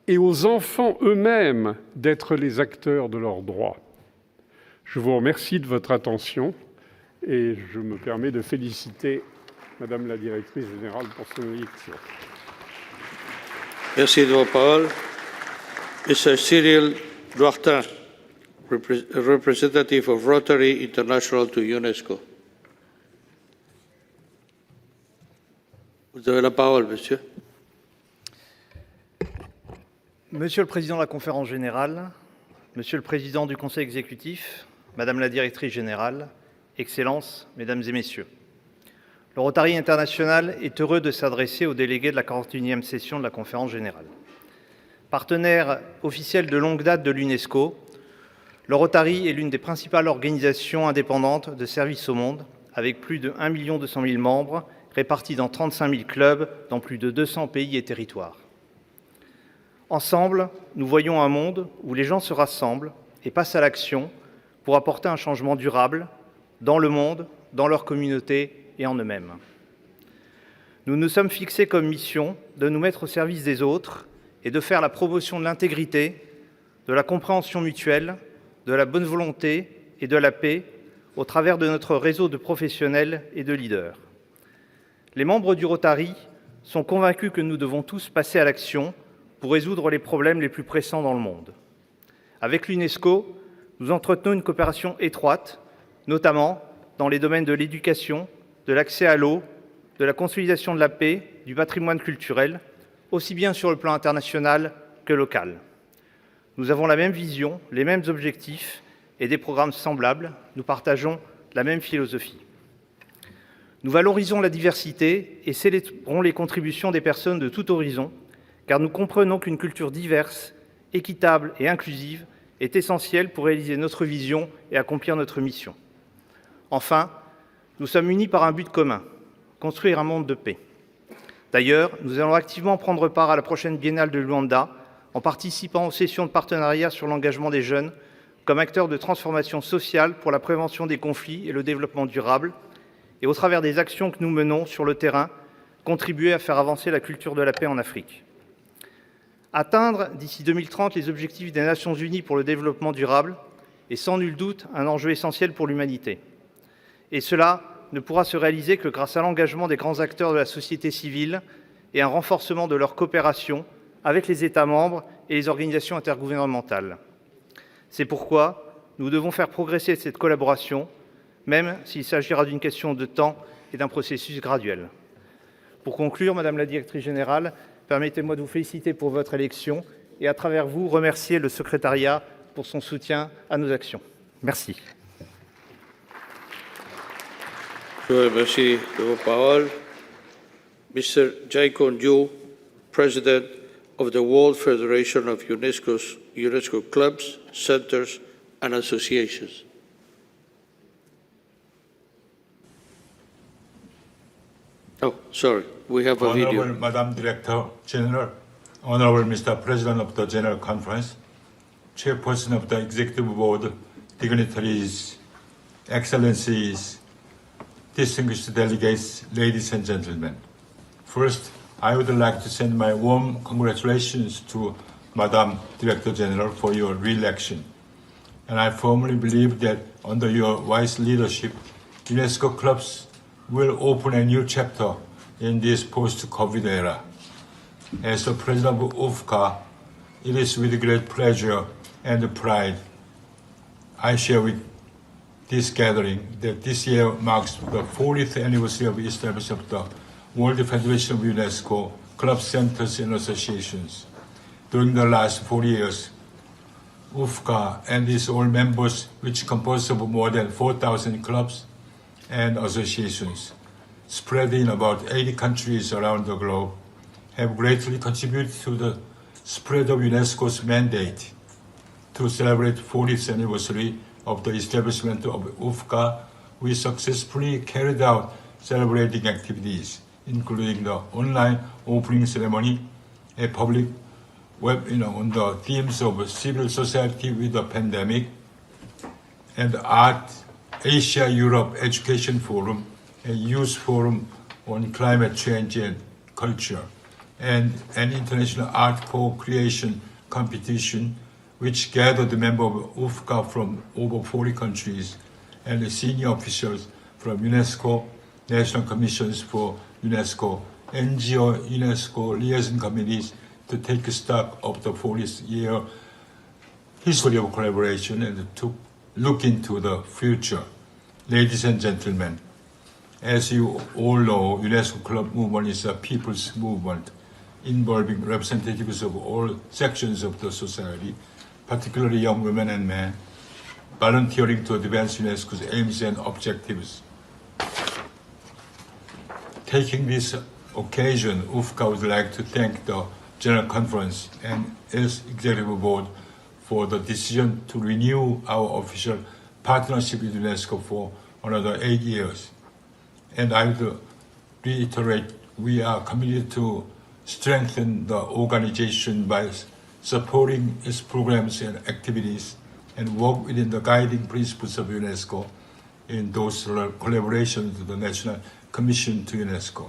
et aux enfants eux-mêmes d'être les acteurs de leurs droits. Je vous remercie de votre attention et je me permets de féliciter Madame la Directrice Générale pour son élection. Merci de vos paroles. Mr. Cyril Duartin, representative of Rotary International to UNESCO. Vous avez la parole, monsieur. Monsieur le Président de la Conférence Générale, Monsieur le Président du Conseil exécutif, Madame la Directrice Générale, Excellences, Mesdames et Messieurs. Le Rotary International est heureux de s'adresser aux délégués de la 41e session de la Conférence Générale. Partenaire officiel de longue date de l'UNESCO, le Rotary est l'une des principales organisations indépendantes de service au monde, avec plus de 1 200 000 membres répartis dans 35 000 clubs dans plus de 200 pays et territoires. Ensemble, nous voyons un monde où les gens se rassemblent et passent à l'action pour apporter un changement durable dans le monde, dans leur communauté et en eux-mêmes. Nous nous sommes fixés comme mission de nous mettre au service des autres et de faire la promotion de l'intégrité, de la compréhension mutuelle, de la bonne volonté et de la paix au travers de notre réseau de professionnels et de leaders. Les membres du Rotary sont convaincus que nous devons tous passer à l'action pour résoudre les problèmes les plus pressants dans le monde. Avec l'UNESCO, nous entretenons une coopération étroite, notamment dans les domaines de l'éducation, de l'accès à l'eau, de la consolidation de la paix, du patrimoine culturel, aussi bien sur le plan international que local. Nous avons la même vision, les mêmes objectifs et des programmes semblables. Nous partageons la même philosophie. Nous valorisons la diversité et célébrons les contributions des personnes de tout horizon, car nous comprenons qu'une culture diverse, équitable et inclusive est essentielle pour réaliser notre vision et accomplir notre mission. Enfin, nous sommes unis par un but commun, construire un monde de paix. D'ailleurs, nous allons activement prendre part à la prochaine Biennale de Luanda en participant aux sessions de partenariat sur l'engagement des jeunes comme acteurs de transformation sociale pour la prévention des conflits et le développement durable, et au travers des actions que nous menons sur le terrain, contribuer à faire avancer la culture de la paix en Afrique. Atteindre d'ici 2030 les objectifs des Nations Unies pour le développement durable est sans nul doute un enjeu essentiel pour l'humanité. Et cela ne pourra se réaliser que grâce à l'engagement des grands acteurs de la société civile et un renforcement de leur coopération avec les États membres et les organisations intergouvernementales. C'est pourquoi nous devons faire progresser cette collaboration, même s'il s'agira d'une question de temps et d'un processus graduel. Pour conclure, Madame la Directrice Générale, permettez-moi de vous féliciter pour votre élection et, à travers vous, remercier le secrétariat pour son soutien à nos actions. Merci. Je vous remercie de vos paroles. Mr. Jaikon Liu, President of the World Federation of UNESCO Clubs, Centers and Associations. Oh, sorry, we have a video. Honorable Madam Director General, Honorable Mr. President of the General Conference, Chairperson of the Executive Board, dignitaries, excellencies, distinguished delegates, ladies and gentlemen. First, I would like to send my warm congratulations to Madam Director General for your re-election. And I firmly believe that under your wise leadership, UNESCO clubs will open a new chapter in this post-COVID era. As the President of UFCA, it is with great pleasure and pride I share with this gathering that this year marks the 40th anniversary of the establishment of the World Federation of UNESCO Club Centers and Associations. During the last 40 years, UFCA and its all members, which compose of more than 4,000 clubs and associations, spread in about 80 countries around the globe, have greatly contributed to the spread of UNESCO's mandate to celebrate 40th anniversary of the establishment of UFCA. We successfully carried out celebrating activities, including the online opening ceremony, a public webinar on the themes of civil society with the pandemic, and Art Asia-Europe Education Forum, a youth forum on climate change and culture, and an international art co-creation competition which gathered the members of UFCA from over 40 countries and the senior officials from UNESCO, National Commissions for UNESCO, NGO, UNESCO liaison committees to take stock of the 40th year history of collaboration and to look into the future. Ladies and gentlemen, as you all know, UNESCO Club movement is a people's movement involving representatives of all sections of the society, particularly young women and men, volunteering to advance UNESCO's aims and objectives. Taking this occasion, UFCA would like to thank the General Conference and its Executive Board for the decision to renew our official partnership with UNESCO for another 8 years. And I would reiterate, we are committed to strengthen the organization by supporting its programs and activities and work within the guiding principles of UNESCO in those collaborations with the National Commission to UNESCO.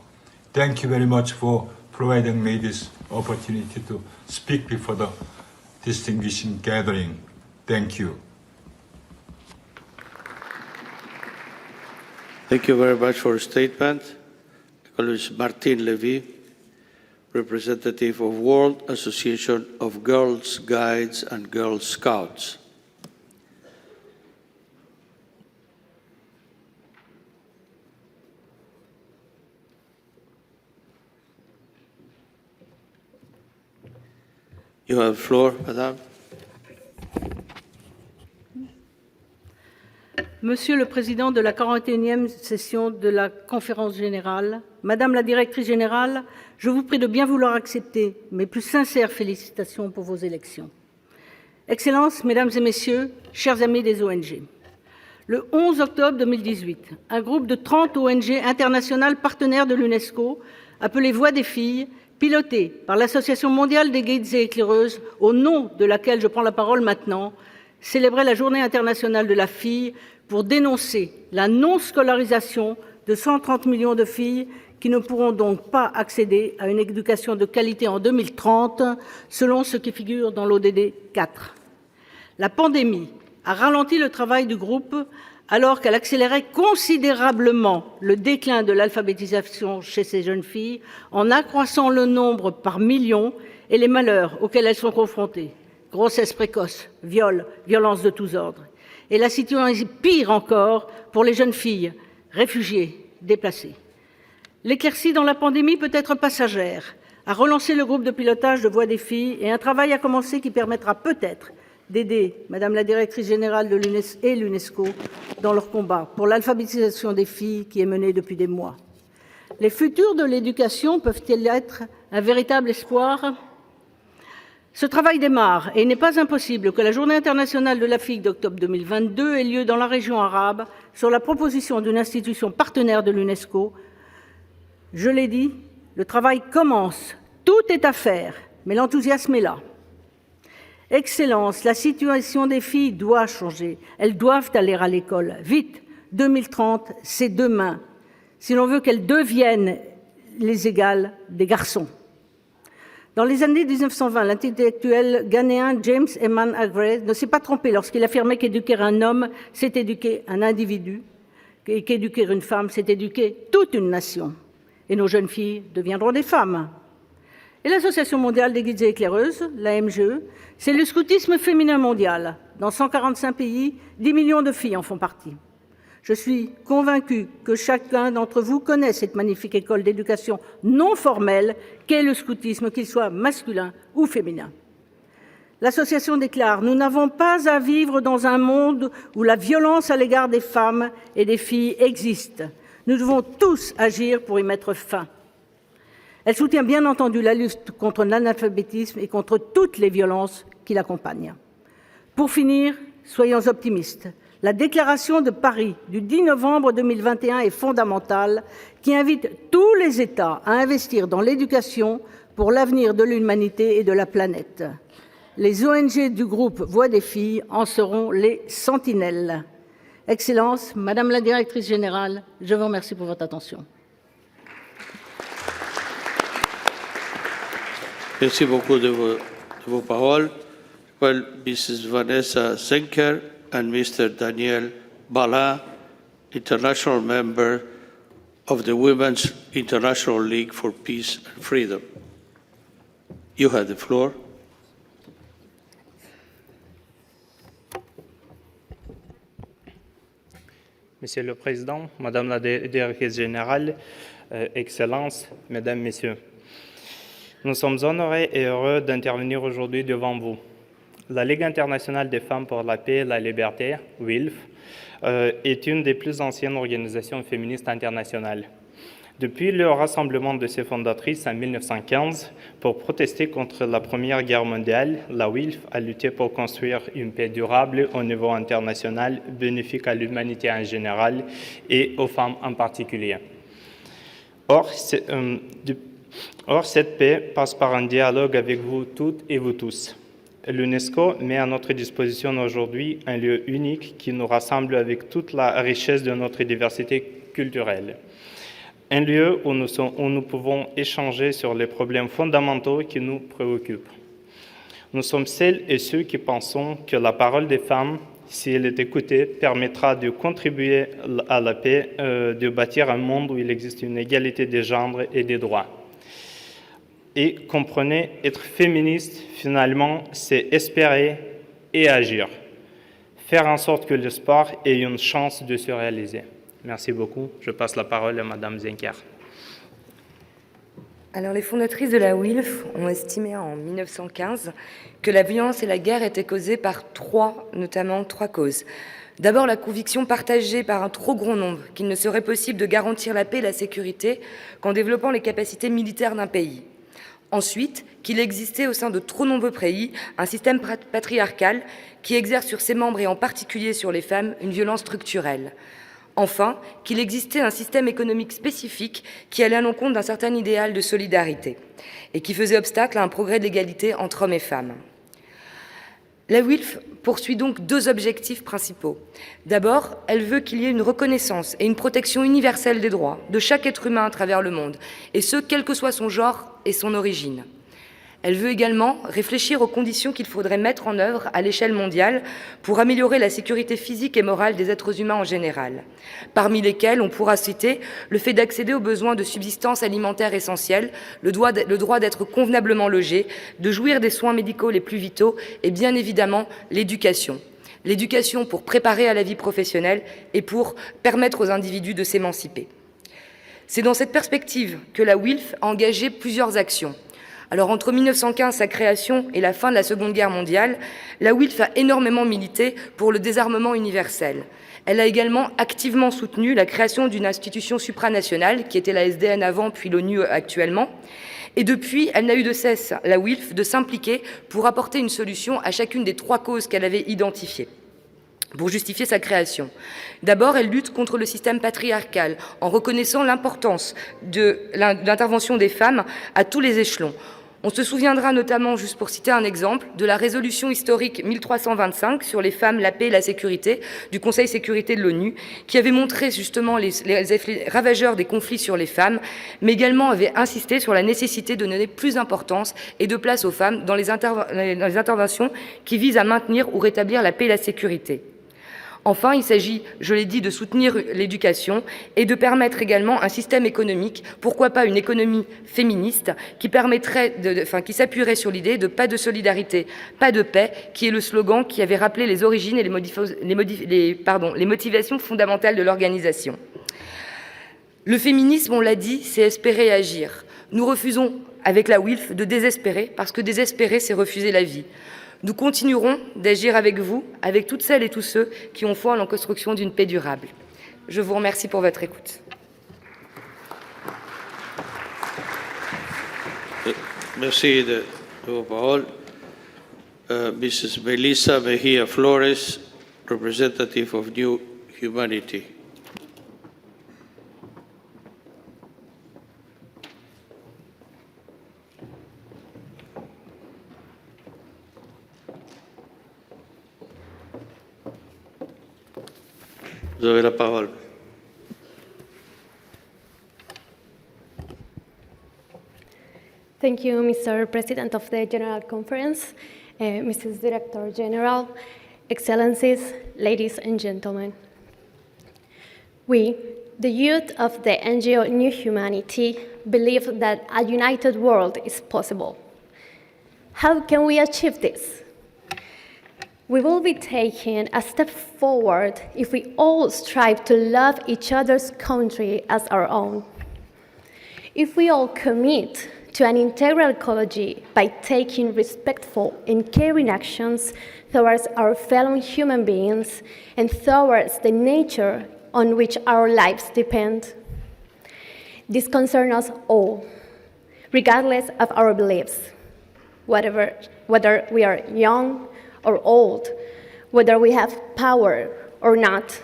Thank you very much for providing me this opportunity to speak before the distinguished gathering. Thank you. Thank you very much for your statement. Nicolas Martin Levy, representative of World Association of Girls Guides and Girl Scouts. You have the floor, Madame. Monsieur le Président de la 41e session de la Conférence générale, Madame la Directrice générale, je vous prie de bien vouloir accepter mes plus sincères félicitations pour vos élections. Excellences, Mesdames et Messieurs, chers amis des ONG, le 11 octobre 2018, un groupe de 30 ONG internationales partenaires de l'UNESCO, appelé Voix des filles, piloté par l'Association mondiale des guides et éclaireuses, au nom de laquelle je prends la parole maintenant, célébrait la Journée internationale de la fille pour dénoncer la non-scolarisation de 130 millions de filles qui ne pourront donc pas accéder à une éducation de qualité en 2030, selon ce qui figure dans l'ODD 4. La pandémie a ralenti le travail du groupe alors qu'elle accélérait considérablement le déclin de l'alphabétisation chez ces jeunes filles en accroissant le nombre par millions et les malheurs auxquels elles sont confrontées. Grossesse précoce, viols, violences de tous ordres. Et la situation est pire encore pour les jeunes filles, réfugiées, déplacées. L'éclaircie dans la pandémie peut être passagère, a relancé le groupe de pilotage de Voix des filles et un travail a commencé qui permettra peut-être d'aider Madame la Directrice générale de l'UNESCO dans leur combat pour l'alphabétisation des filles qui est menée depuis des mois. Les futurs de l'éducation peuvent-ils être un véritable espoir ? Ce travail démarre et il n'est pas impossible que la Journée internationale de la fille d'octobre 2022 ait lieu dans la région arabe sur la proposition d'une institution partenaire de l'UNESCO. Je l'ai dit, le travail commence, tout est à faire, mais l'enthousiasme est là. Excellences, la situation des filles doit changer. Elles doivent aller à l'école. Vite, 2030, c'est demain. Si l'on veut qu'elles deviennent les égales des garçons. Dans les années 1920, l'intellectuel ghanéen James Eman Aggrey ne s'est pas trompé lorsqu'il affirmait qu'éduquer un homme, c'est éduquer un individu, et qu'éduquer une femme, c'est éduquer toute une nation. Et nos jeunes filles deviendront des femmes. Et l'Association mondiale des guides et éclaireuses, la MGE, c'est le scoutisme féminin mondial. Dans 145 pays, 10 millions de filles en font partie. Je suis convaincue que chacun d'entre vous connaît cette magnifique école d'éducation non formelle qu'est le scoutisme, qu'il soit masculin ou féminin. L'association déclare « Nous n'avons pas à vivre dans un monde où la violence à l'égard des femmes et des filles existe. Nous devons tous agir pour y mettre fin. Elle soutient bien entendu la lutte contre l'analphabétisme et contre toutes les violences qui l'accompagnent. Pour finir, soyons optimistes. La déclaration de Paris du 10 novembre 2021 est fondamentale, qui invite tous les États à investir dans l'éducation pour l'avenir de l'humanité et de la planète. Les ONG du groupe Voix des filles en seront les sentinelles. Excellences, Madame la Directrice générale, je vous remercie pour votre attention. Merci beaucoup de vos paroles. Well, Mrs. Vanessa Zenker and Mr. Daniel Bala, international member of the Women's International League for Peace and Freedom. You have the floor. Monsieur le Président, Madame la Directrice générale, Excellences, Mesdames, Messieurs, nous sommes honorés et heureux d'intervenir aujourd'hui devant vous. La Ligue internationale des femmes pour la paix et la liberté, WILF, est une des plus anciennes organisations féministes internationales. Depuis le rassemblement de ses fondatrices en 1915 pour protester contre la Première Guerre mondiale, la WILF a lutté pour construire une paix durable au niveau international, bénéfique à l'humanité en général et aux femmes en particulier. Or, cette paix passe par un dialogue avec vous toutes et vous tous. L'UNESCO met à notre disposition aujourd'hui un lieu unique qui nous rassemble avec toute la richesse de notre diversité culturelle. Un lieu où nous pouvons échanger sur les problèmes fondamentaux qui nous préoccupent. Nous sommes celles et ceux qui pensons que la parole des femmes, si elle est écoutée, permettra de contribuer à la paix, de bâtir un monde où il existe une égalité des genres et des droits. Et comprenez, être féministe, finalement, c'est espérer et agir. Faire en sorte que l'espoir ait une chance de se réaliser. Merci beaucoup. Je passe la parole à Madame Zenker. Alors, les fondatrices de la WILF ont estimé en 1915 que la violence et la guerre étaient causées par notamment trois causes. D'abord, la conviction partagée par un trop grand nombre qu'il ne serait possible de garantir la paix et la sécurité qu'en développant les capacités militaires d'un pays. Ensuite, qu'il existait au sein de trop nombreux pays un système patriarcal qui exerce sur ses membres et en particulier sur les femmes une violence structurelle. Enfin, qu'il existait un système économique spécifique qui allait à l'encontre d'un certain idéal de solidarité et qui faisait obstacle à un progrès de l'égalité entre hommes et femmes. La WILF poursuit donc deux objectifs principaux. D'abord, elle veut qu'il y ait une reconnaissance et une protection universelle des droits de chaque être humain à travers le monde, et ce, quel que soit son genre et son origine. Elle veut également réfléchir aux conditions qu'il faudrait mettre en œuvre à l'échelle mondiale pour améliorer la sécurité physique et morale des êtres humains en général, parmi lesquels on pourra citer le fait d'accéder aux besoins de subsistance alimentaire essentiels, le droit d'être convenablement logé, de jouir des soins médicaux les plus vitaux et bien évidemment l'éducation. L'éducation pour préparer à la vie professionnelle et pour permettre aux individus de s'émanciper. C'est dans cette perspective que la WILF a engagé plusieurs actions. Alors, entre 1915, sa création, et la fin de la Seconde Guerre mondiale, la WILF a énormément milité pour le désarmement universel. Elle a également activement soutenu la création d'une institution supranationale, qui était la SDN avant, puis l'ONU actuellement. Et depuis, elle n'a eu de cesse, la WILF, de s'impliquer pour apporter une solution à chacune des trois causes qu'elle avait identifiées pour justifier sa création. D'abord, elle lutte contre le système patriarcal en reconnaissant l'importance de l'intervention des femmes à tous les échelons. On se souviendra notamment, juste pour citer un exemple, de la résolution historique 1325 sur les femmes, la paix et la sécurité du Conseil de sécurité de l'ONU, qui avait montré justement les effets ravageurs des conflits sur les femmes, mais également avait insisté sur la nécessité de donner plus d'importance et de place aux femmes dans les interventions qui visent à maintenir ou rétablir la paix et la sécurité. Enfin, il s'agit, je l'ai dit, de soutenir l'éducation et de permettre également un système économique, pourquoi pas une économie féministe, qui s'appuierait sur l'idée de pas de solidarité, pas de paix, qui est le slogan qui avait rappelé les origines et les motivations fondamentales de l'organisation. Le féminisme, on l'a dit, c'est espérer et agir. Nous refusons, avec la WILF, de désespérer, parce que désespérer, c'est refuser la vie. Nous continuerons d'agir avec vous, avec toutes celles et tous ceux qui ont foi en la construction d'une paix durable. Je vous remercie pour votre écoute. Merci de vos paroles. Mrs. Melissa Mejia Flores, representative of New Humanity. Vous avez la parole. Thank you, Mr. President of the General Conference, Mrs. Director General, Excellencies, ladies and gentlemen. We, the youth of the NGO New Humanity, believe that a united world is possible. How can we achieve this? We will be taking a step forward if we all strive to love each other's country as our own. If we all commit to an integral ecology by taking respectful and caring actions towards our fellow human beings and towards the nature on which our lives depend. This concerns us all, regardless of our beliefs, whether we are young or old, whether we have power or not.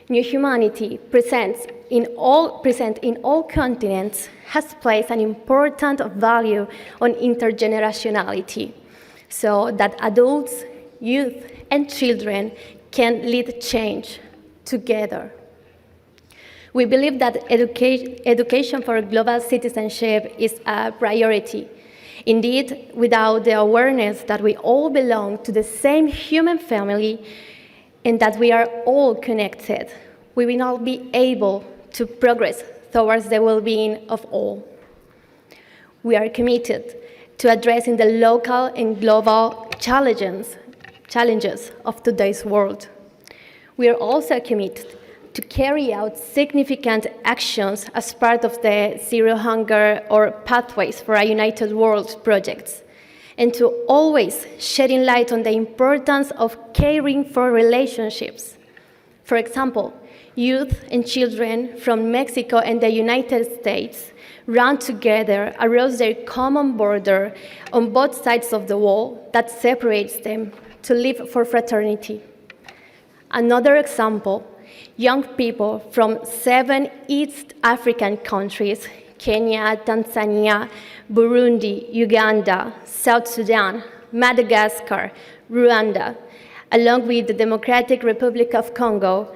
New Humanity, present in all continents, has placed an important value on intergenerationality, so that adults, youth, and children can lead change together. We believe that education for global citizenship is a priority. Indeed, without the awareness that we all belong to the same human family and that we are all connected, we will not be able to progress towards the well-being of all. We are committed to addressing the local and global challenges of today's world. We are also committed to carry out significant actions as part of the Zero Hunger or Pathways for a United World projects, and to always shedding light on the importance of caring for relationships. For example, youth and children from Mexico and the United States run together across their common border on both sides of the wall that separates them to live for fraternity. Another example, young people from 7 East African countries, Kenya, Tanzania, Burundi, Uganda, South Sudan, Madagascar, Rwanda, along with the Democratic Republic of Congo,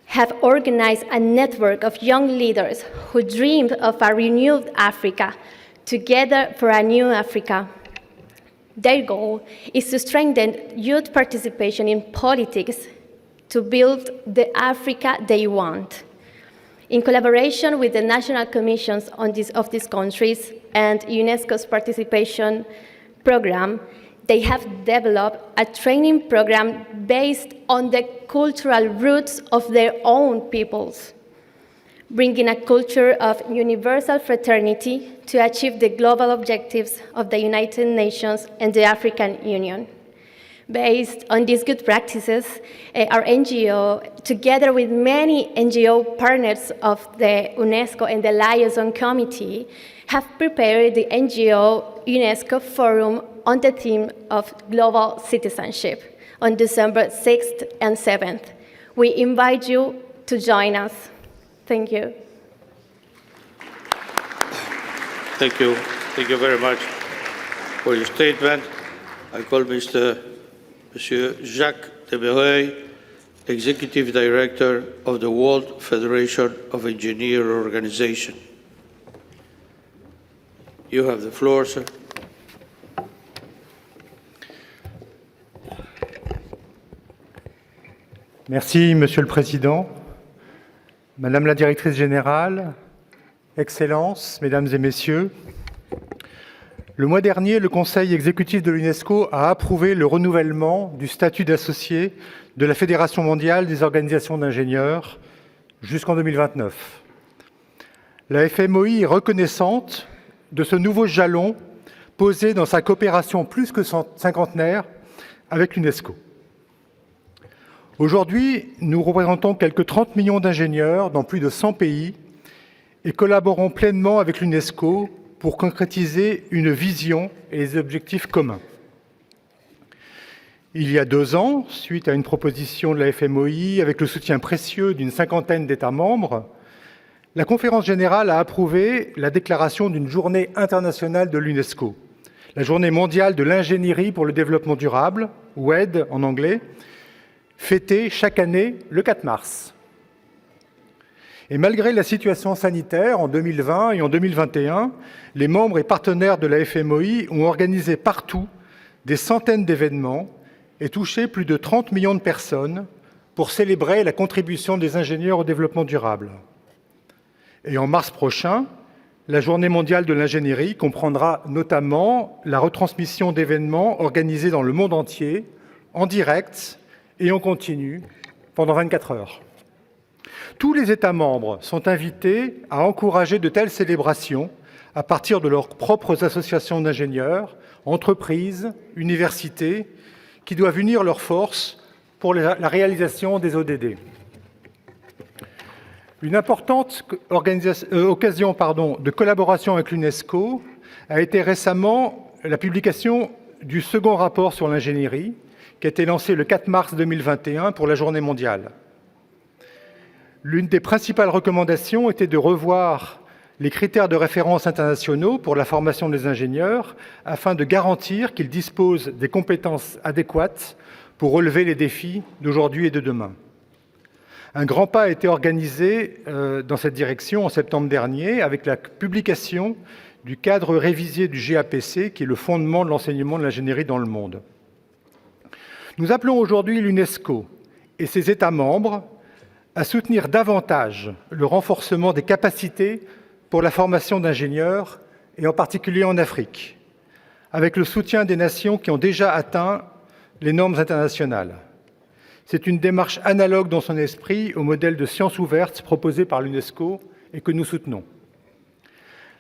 have organized a network of young leaders who dreamed of a renewed Africa, together for a new Africa. Their goal is to strengthen youth participation in politics to build the Africa they want. In collaboration with the national commissions of these countries and UNESCO's participation program, they have developed a training program based on the cultural roots of their own peoples, bringing a culture of universal fraternity to achieve the global objectives of the United Nations and the African Union. Based on these good practices, our NGO, together with many NGO partners of the UNESCO and the Liaison Committee, have prepared the NGO UNESCO Forum on the theme of global citizenship on December 6th and 7th. We invite you to join us. Thank you. Thank you. Thank you very much for your statement. I call Monsieur Jacques de Bereuil, Executive Director of the World Federation of Engineers Organization. You have the floor, sir. Merci, Monsieur le Président. Madame la Directrice Générale, Excellences, Mesdames et Messieurs, le mois dernier, le Conseil exécutif de l'UNESCO a approuvé le renouvellement du statut d'associé de la Fédération mondiale des organisations d'ingénieurs jusqu'en 2029. La FMOI est reconnaissante de ce nouveau jalon posé dans sa coopération plus que cinquantenaire avec l'UNESCO. Aujourd'hui, nous représentons quelques 30 millions d'ingénieurs dans plus de 100 pays et collaborons pleinement avec l'UNESCO pour concrétiser une vision et des objectifs communs. Il y a 2 ans, suite à une proposition de la FMOI avec le soutien précieux d'une 50aine d'États membres, la Conférence générale a approuvé la déclaration d'une journée internationale de l'UNESCO, la Journée mondiale de l'ingénierie pour le développement durable, ou AID en anglais, fêtée chaque année le 4 mars. Et malgré la situation sanitaire en 2020 et en 2021, les membres et partenaires de la FMOI ont organisé partout des centaines d'événements et touché plus de 30 millions de personnes pour célébrer la contribution des ingénieurs au développement durable. Et en mars prochain, la Journée mondiale de l'ingénierie comprendra notamment la retransmission d'événements organisés dans le monde entier, en direct et en continu, pendant 24 heures. Tous les États membres sont invités à encourager de telles célébrations à partir de leurs propres associations d'ingénieurs, entreprises, universités, qui doivent unir leurs forces pour la réalisation des ODD. Une importante occasion de collaboration avec l'UNESCO a été récemment la publication du second rapport sur l'ingénierie, qui a été lancé le 4 mars 2021 pour la Journée mondiale. L'une des principales recommandations était de revoir les critères de référence internationaux pour la formation des ingénieurs afin de garantir qu'ils disposent des compétences adéquates pour relever les défis d'aujourd'hui et de demain. Un grand pas a été organisé dans cette direction en septembre dernier avec la publication du cadre révisé du GAPC, qui est le fondement de l'enseignement de l'ingénierie dans le monde. Nous appelons aujourd'hui l'UNESCO et ses États membres à soutenir davantage le renforcement des capacités pour la formation d'ingénieurs, et en particulier en Afrique, avec le soutien des nations qui ont déjà atteint les normes internationales. C'est une démarche analogue dans son esprit au modèle de sciences ouvertes proposé par l'UNESCO et que nous soutenons.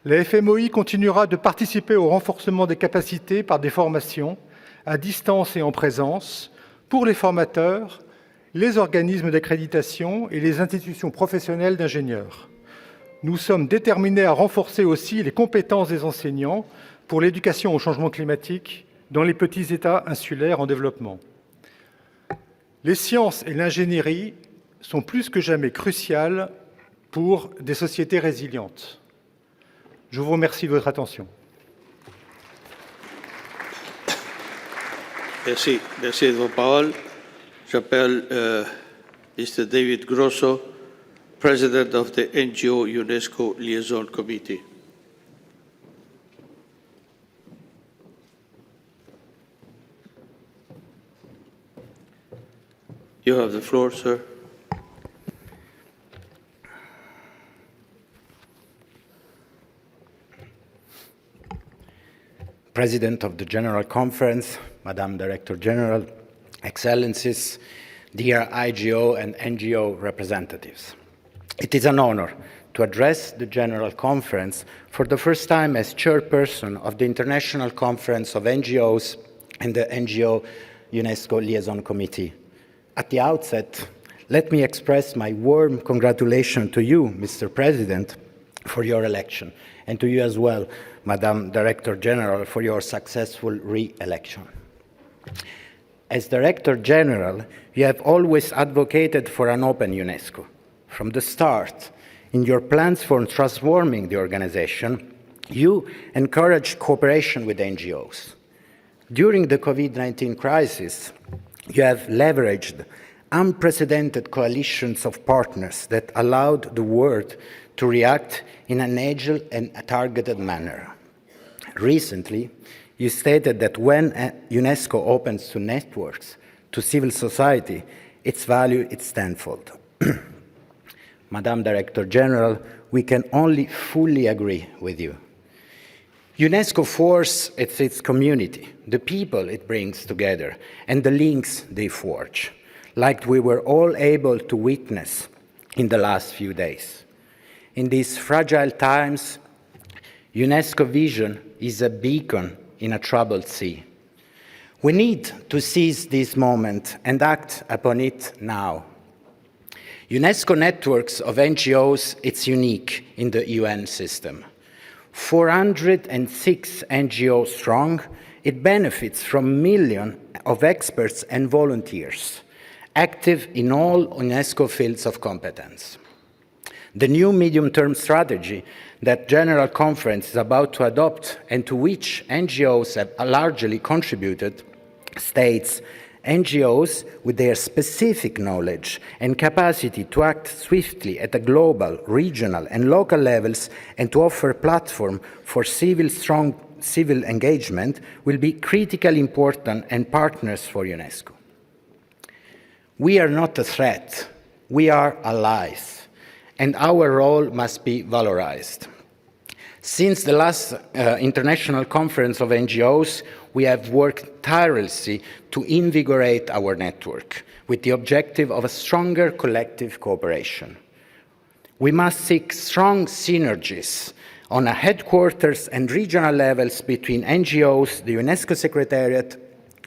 La FMOI continuera de participer au renforcement des capacités par des formations à distance et en présence pour les formateurs, les organismes d'accréditation et les institutions professionnelles d'ingénieurs. Nous sommes déterminés à renforcer aussi les compétences des enseignants pour l'éducation au changement climatique dans les petits États insulaires en développement. Les sciences et l'ingénierie sont plus que jamais cruciales pour des sociétés résilientes. Je vous remercie de votre attention. Merci de vos paroles. J'appelle Mr. David Grosso, President of the NGO UNESCO Liaison Committee. You have the floor, sir. President of the General Conference, Madam Director General, Excellencies, dear IGO and NGO representatives. It is an honor to address the General Conference for the first time as chairperson of the International Conference of NGOs and the NGO UNESCO Liaison Committee. At the outset, let me express my warm congratulations to you, Mr. President, for your election, and to you as well, Madam Director General, for your successful re-election. As Director General, you have always advocated for an open UNESCO. From the start, in your plans for transforming the organization, you encouraged cooperation with NGOs. During the COVID-19 crisis, you have leveraged unprecedented coalitions of partners that allowed the world to react in an agile and targeted manner. Recently, you stated that when UNESCO opens to networks, to civil society, its value is tenfold. Madam Director General, we can only fully agree with you. UNESCO force is its community, the people it brings together, and the links they forge, like we were all able to witness in the last few days. In these fragile times, UNESCO vision is a beacon in a troubled sea. We need to seize this moment and act upon it now. UNESCO networks of NGOs is unique in the UN system. 406 NGOs strong, it benefits from millions of experts and volunteers active in all UNESCO fields of competence. The new medium-term strategy that General Conference is about to adopt and to which NGOs have largely contributed states NGOs with their specific knowledge and capacity to act swiftly at the global, regional and local levels and to offer a platform for strong civil engagement will be critically important and partners for UNESCO. We are not a threat, we are allies, and our role must be valorized. Since the last International Conference of NGOs, we have worked tirelessly to invigorate our network with the objective of a stronger collective cooperation. We must seek strong synergies on a headquarters and regional levels between NGOs, the UNESCO Secretariat,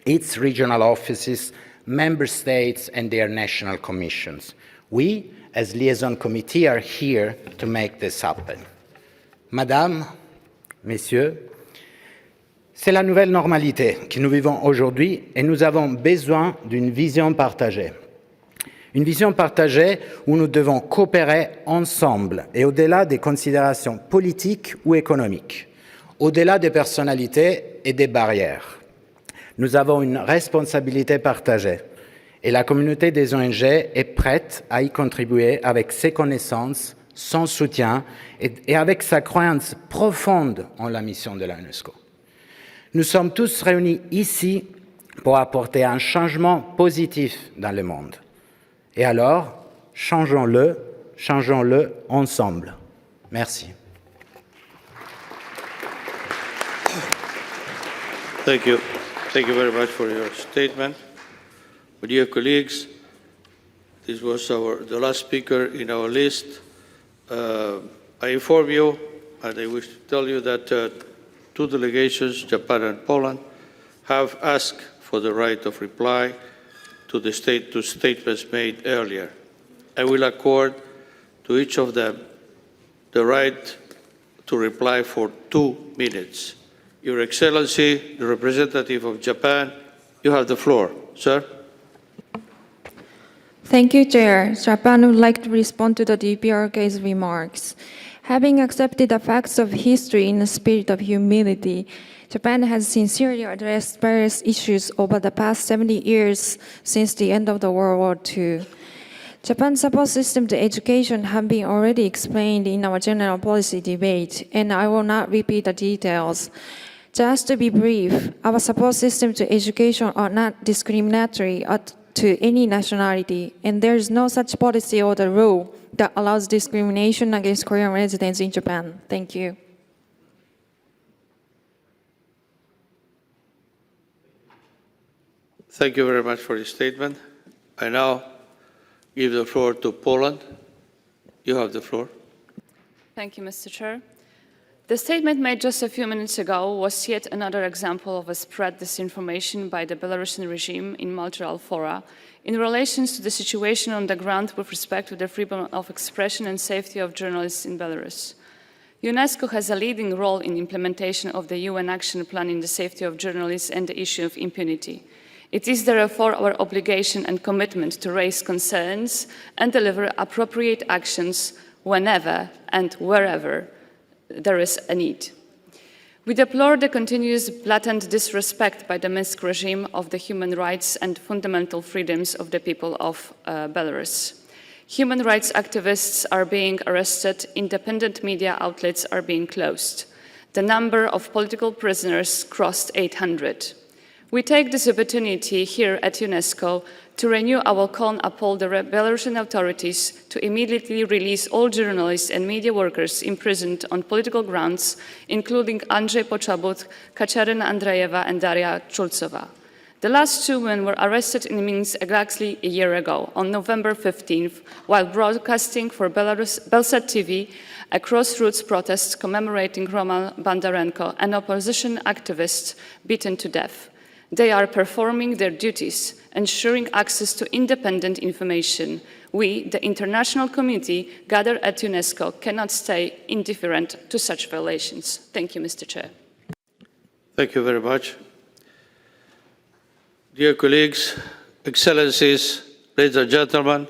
its regional offices, member states and their national commissions. We, as liaison committee, are here to make this happen. Madame, Messieurs, c'est la nouvelle normalité que nous vivons aujourd'hui et nous avons besoin d'une vision partagée. Une vision partagée où nous devons coopérer ensemble et au-delà des considérations politiques ou économiques, au-delà des personnalités et des barrières. Nous avons une responsabilité partagée et la communauté des ONG est prête à y contribuer avec ses connaissances, son soutien et avec sa croyance profonde en la mission de l'UNESCO. Nous sommes tous réunis ici pour apporter un changement positif dans le monde. Et alors, changeons-le ensemble. Merci. Thank you. Thank you very much for your statement. Dear colleagues, this was the last speaker in our list. I inform you, and I wish to tell you that two delegations, Japan and Poland, have asked for the right of reply to statements made earlier. I will accord to each of them the right to reply for 2 minutes. Your Excellency, the representative of Japan, you have the floor. Sir? Thank you, Chair. Japan would like to respond to the DPRK's remarks. Having accepted the facts of history in a spirit of humility, Japan has sincerely addressed various issues over the past 70 years since the end of the World War II. Japan's support system to education have been already explained in our general policy debate, and I will not repeat the details. Just to be brief, our support system to education are not discriminatory to any nationality, and there is no such policy or the rule that allows discrimination against Korean residents in Japan. Thank you. Thank you very much for your statement. I now give the floor to Poland. You have the floor. Thank you, Mr. Chair. The statement made just a few minutes ago was yet another example of a spread disinformation by the Belarusian regime in multilateral fora in relation to the situation on the ground with respect to the freedom of expression and safety of journalists in Belarus. UNESCO has a leading role in implementation of the UN Action Plan in the safety of journalists and the issue of impunity. It is therefore our obligation and commitment to raise concerns and deliver appropriate actions whenever and wherever there is a need. We deplore the continuous blatant disrespect by the Minsk regime of the human rights and fundamental freedoms of the people of Belarus. Human rights activists are being arrested, independent media outlets are being closed. The number of political prisoners crossed 800. We take this opportunity here at UNESCO to renew our call upon the Belarusian authorities to immediately release all journalists and media workers imprisoned on political grounds, including Andrzej Poczobut, Kateryna Andreeva and Daria Chultsova. The last two men were arrested in Minsk exactly a year ago, on November 15th, while broadcasting for Belsat TV a crossroads protest commemorating Roman Bondarenko, an opposition activist beaten to death. They are performing their duties, ensuring access to independent information, We, the international community gathered at UNESCO, cannot stay indifferent to such violations. Thank you, Mr. Chair. Thank you very much. Dear colleagues, excellencies, ladies and gentlemen,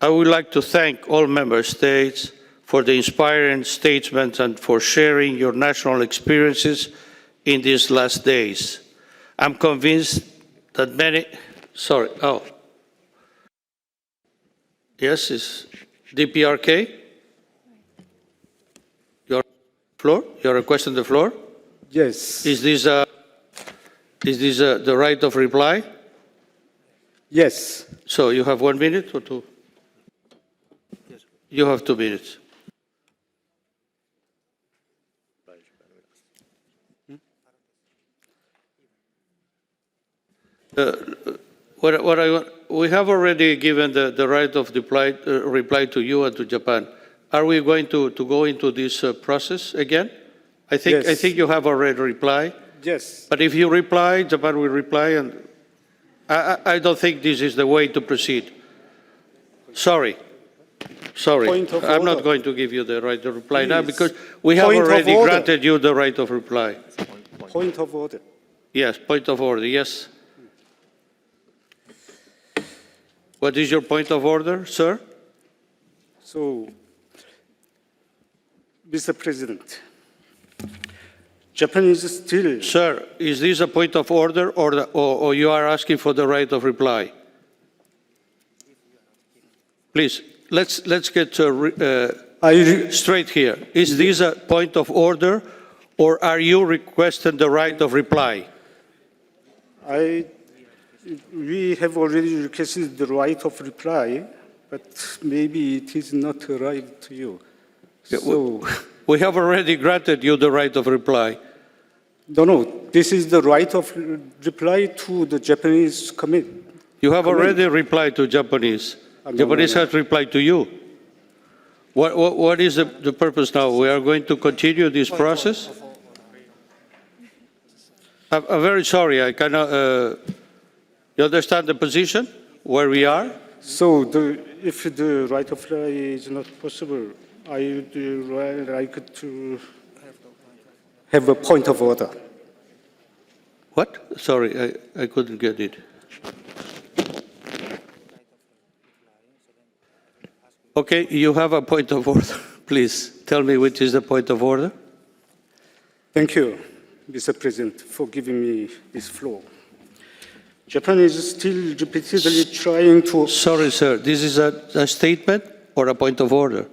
I would like to thank all member states for the inspiring statements and for sharing your national experiences in these last days. I'm convinced that many, yes, is DPRK? Your floor? You're requesting the floor? Yes. Is this the right of reply? Yes. So you have 1 minute or two? You have 2 minutes. We have already given the right of reply to you and to Japan. Are we going to go into this process again? I think you have already replied. Yes. But if you reply, Japan will reply, and I don't think this is the way to proceed. Sorry. I'm not going to give you the right to reply now because we have already granted you the right of reply. Point of order. Yes, point of order, yes. What is your point of order, sir? So, Mr. President, Japan is still... Sir, is this a point of order or you are asking for the right of reply? Please, let's get straight here. Is this a point of order or are you requesting the right of reply? We have already requested the right of reply, but maybe it is not arrived to you. So, we have already granted you the right of reply. No, this is the right of reply to the Japanese committee. You have already replied to Japanese. Japanese has replied to you. What is the purpose now? We are going to continue this process? I'm very sorry, I cannot... you understand the position, where we are? So, if the right of reply is not possible, I would like to have a point of order. What? Sorry, I couldn't get it. Okay, you have a point of order. Please tell me which is the point of order. Thank you, Mr. President, for giving me this floor. Japan is still repeatedly trying to... Sorry, sir, this is a statement or a point of order?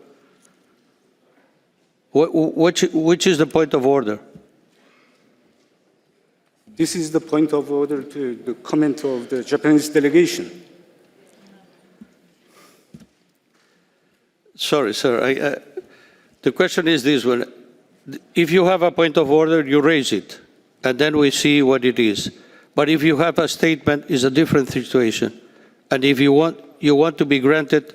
Which is the point of order? This is the point of order to the comment of the Japanese delegation. Sorry, sir. The question is this one. If you have a point of order, you raise it, and then we see what it is. But if you have a statement, it's a different situation. And if you want to be granted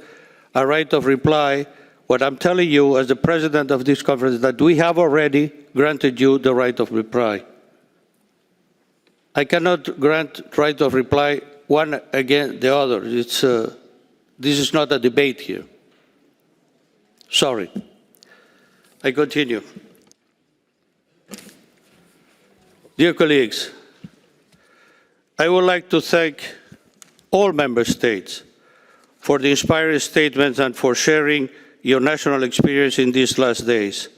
a right of reply, what I'm telling you as the president of this conference, that we have already granted you the right of reply. I cannot grant right of reply one against the other. This is not a debate here. Sorry. I continue. Dear colleagues, I would like to thank all member states for the inspiring statements and for sharing your national experience in these last days.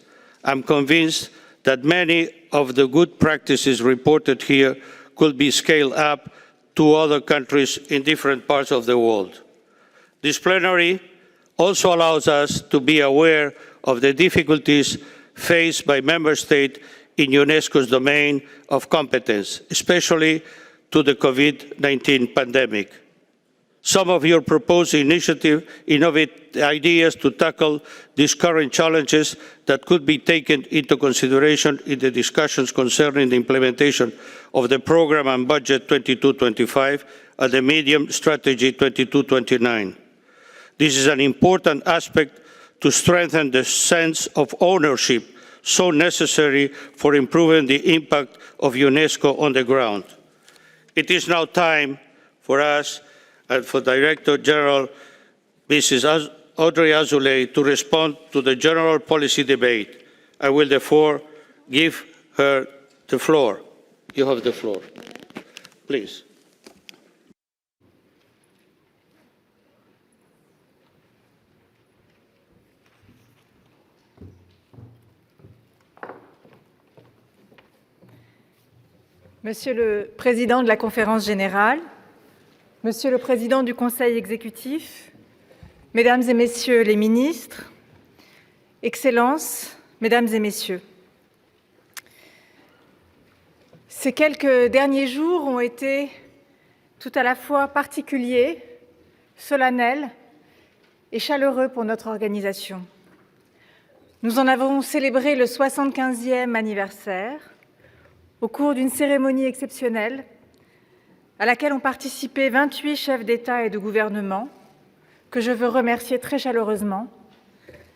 I'm convinced that many of the good practices reported here could be scaled up to other countries in different parts of the world. This plenary also allows us to be aware of the difficulties faced by member states in UNESCO's domain of competence, especially to the COVID-19 pandemic. Some of your proposed innovative ideas to tackle these current challenges that could be taken into consideration in the discussions concerning the implementation of the Programme and Budget 22-25 and the Medium Strategy 22-29. This is an important aspect to strengthen the sense of ownership so necessary for improving the impact of UNESCO on the ground. It is now time for us and for Director General Mrs. Audrey Azoulay to respond to the general policy debate. I will therefore give her the floor. You have the floor. Please. Monsieur le Président de la Conférence générale, Monsieur le Président du Conseil exécutif, Mesdames et Messieurs les ministres, Excellences, Mesdames et Messieurs, ces quelques derniers jours ont été tout à la fois particuliers, solennels et chaleureux pour notre organisation. Nous en avons célébré le 75e anniversaire au cours d'une cérémonie exceptionnelle à laquelle ont participé 28 chefs d'État et de gouvernement, que je veux remercier très chaleureusement,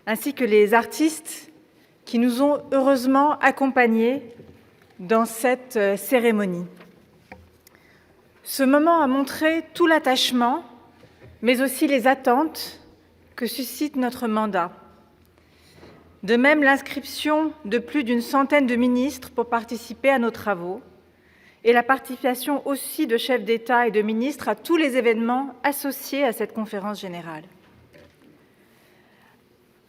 ainsi que les artistes qui nous ont heureusement accompagnés dans cette cérémonie. Ce moment a montré tout l'attachement, mais aussi les attentes que suscite notre mandat. De même, l'inscription de plus d'une centaine de ministres pour participer à nos travaux et la participation aussi de chefs d'État et de ministres à tous les événements associés à cette conférence générale.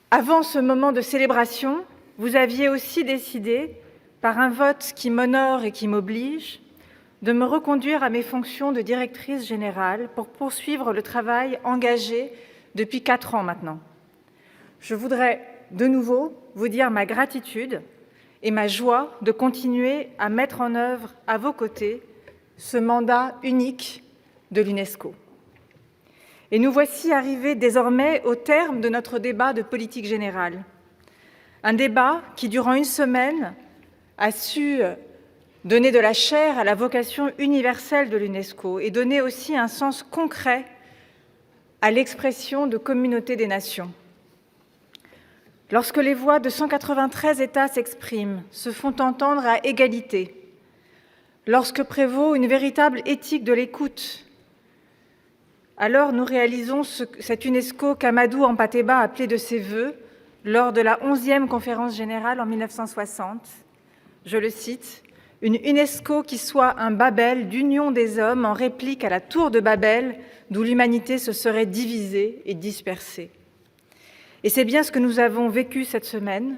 Avant ce moment de célébration, vous aviez aussi décidé, par un vote qui m'honore et qui m'oblige, de me reconduire à mes fonctions de directrice générale pour poursuivre le travail engagé depuis 4 ans maintenant. Je voudrais de nouveau vous dire ma gratitude et ma joie de continuer à mettre en œuvre à vos côtés ce mandat unique de l'UNESCO. Et nous voici arrivés désormais au terme de notre débat de politique générale. Un débat qui, durant une semaine, a su donner de la chair à la vocation universelle de l'UNESCO et donner aussi un sens concret à l'expression de communauté des nations. Lorsque les voix de 193 États s'expriment, se font entendre à égalité, lorsque prévaut une véritable éthique de l'écoute, alors nous réalisons cette UNESCO qu'Amadou Hampâté-Bâ appelait de ses vœux lors de la 11e conférence générale en 1960. Je le cite, « Une UNESCO qui soit un Babel d'union des hommes en réplique à la tour de Babel d'où l'humanité se serait divisée et dispersée. » Et c'est bien ce que nous avons vécu cette semaine,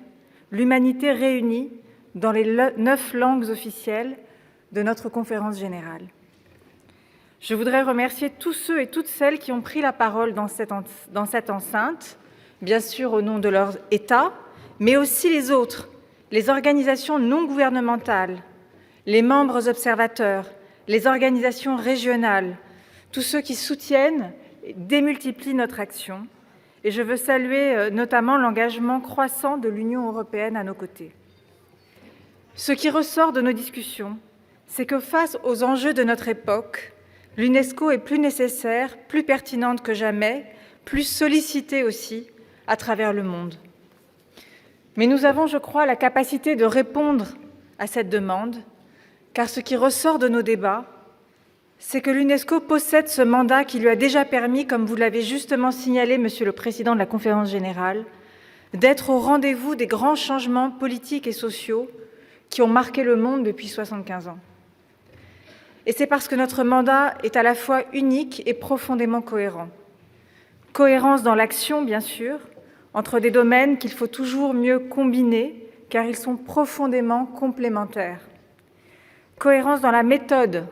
l'humanité réunie dans les 9 langues officielles de notre conférence générale. Je voudrais remercier tous ceux et toutes celles qui ont pris la parole dans cette enceinte, bien sûr au nom de leur État, mais aussi les autres, les organisations non gouvernementales, les membres observateurs, les organisations régionales, tous ceux qui soutiennent et démultiplient notre action. Et je veux saluer notamment l'engagement croissant de l'Union européenne à nos côtés. Ce qui ressort de nos discussions, c'est que face aux enjeux de notre époque, l'UNESCO est plus nécessaire, plus pertinente que jamais, plus sollicitée aussi à travers le monde. Mais nous avons, je crois, la capacité de répondre à cette demande, car ce qui ressort de nos débats, c'est que l'UNESCO possède ce mandat qui lui a déjà permis, comme vous l'avez justement signalé, Monsieur le Président de la Conférence générale, d'être au rendez-vous des grands changements politiques et sociaux qui ont marqué le monde depuis 75 ans. Et c'est parce que notre mandat est à la fois unique et profondément cohérent. Cohérence dans l'action, bien sûr, entre des domaines qu'il faut toujours mieux combiner, car ils sont profondément complémentaires. Cohérence dans la méthode,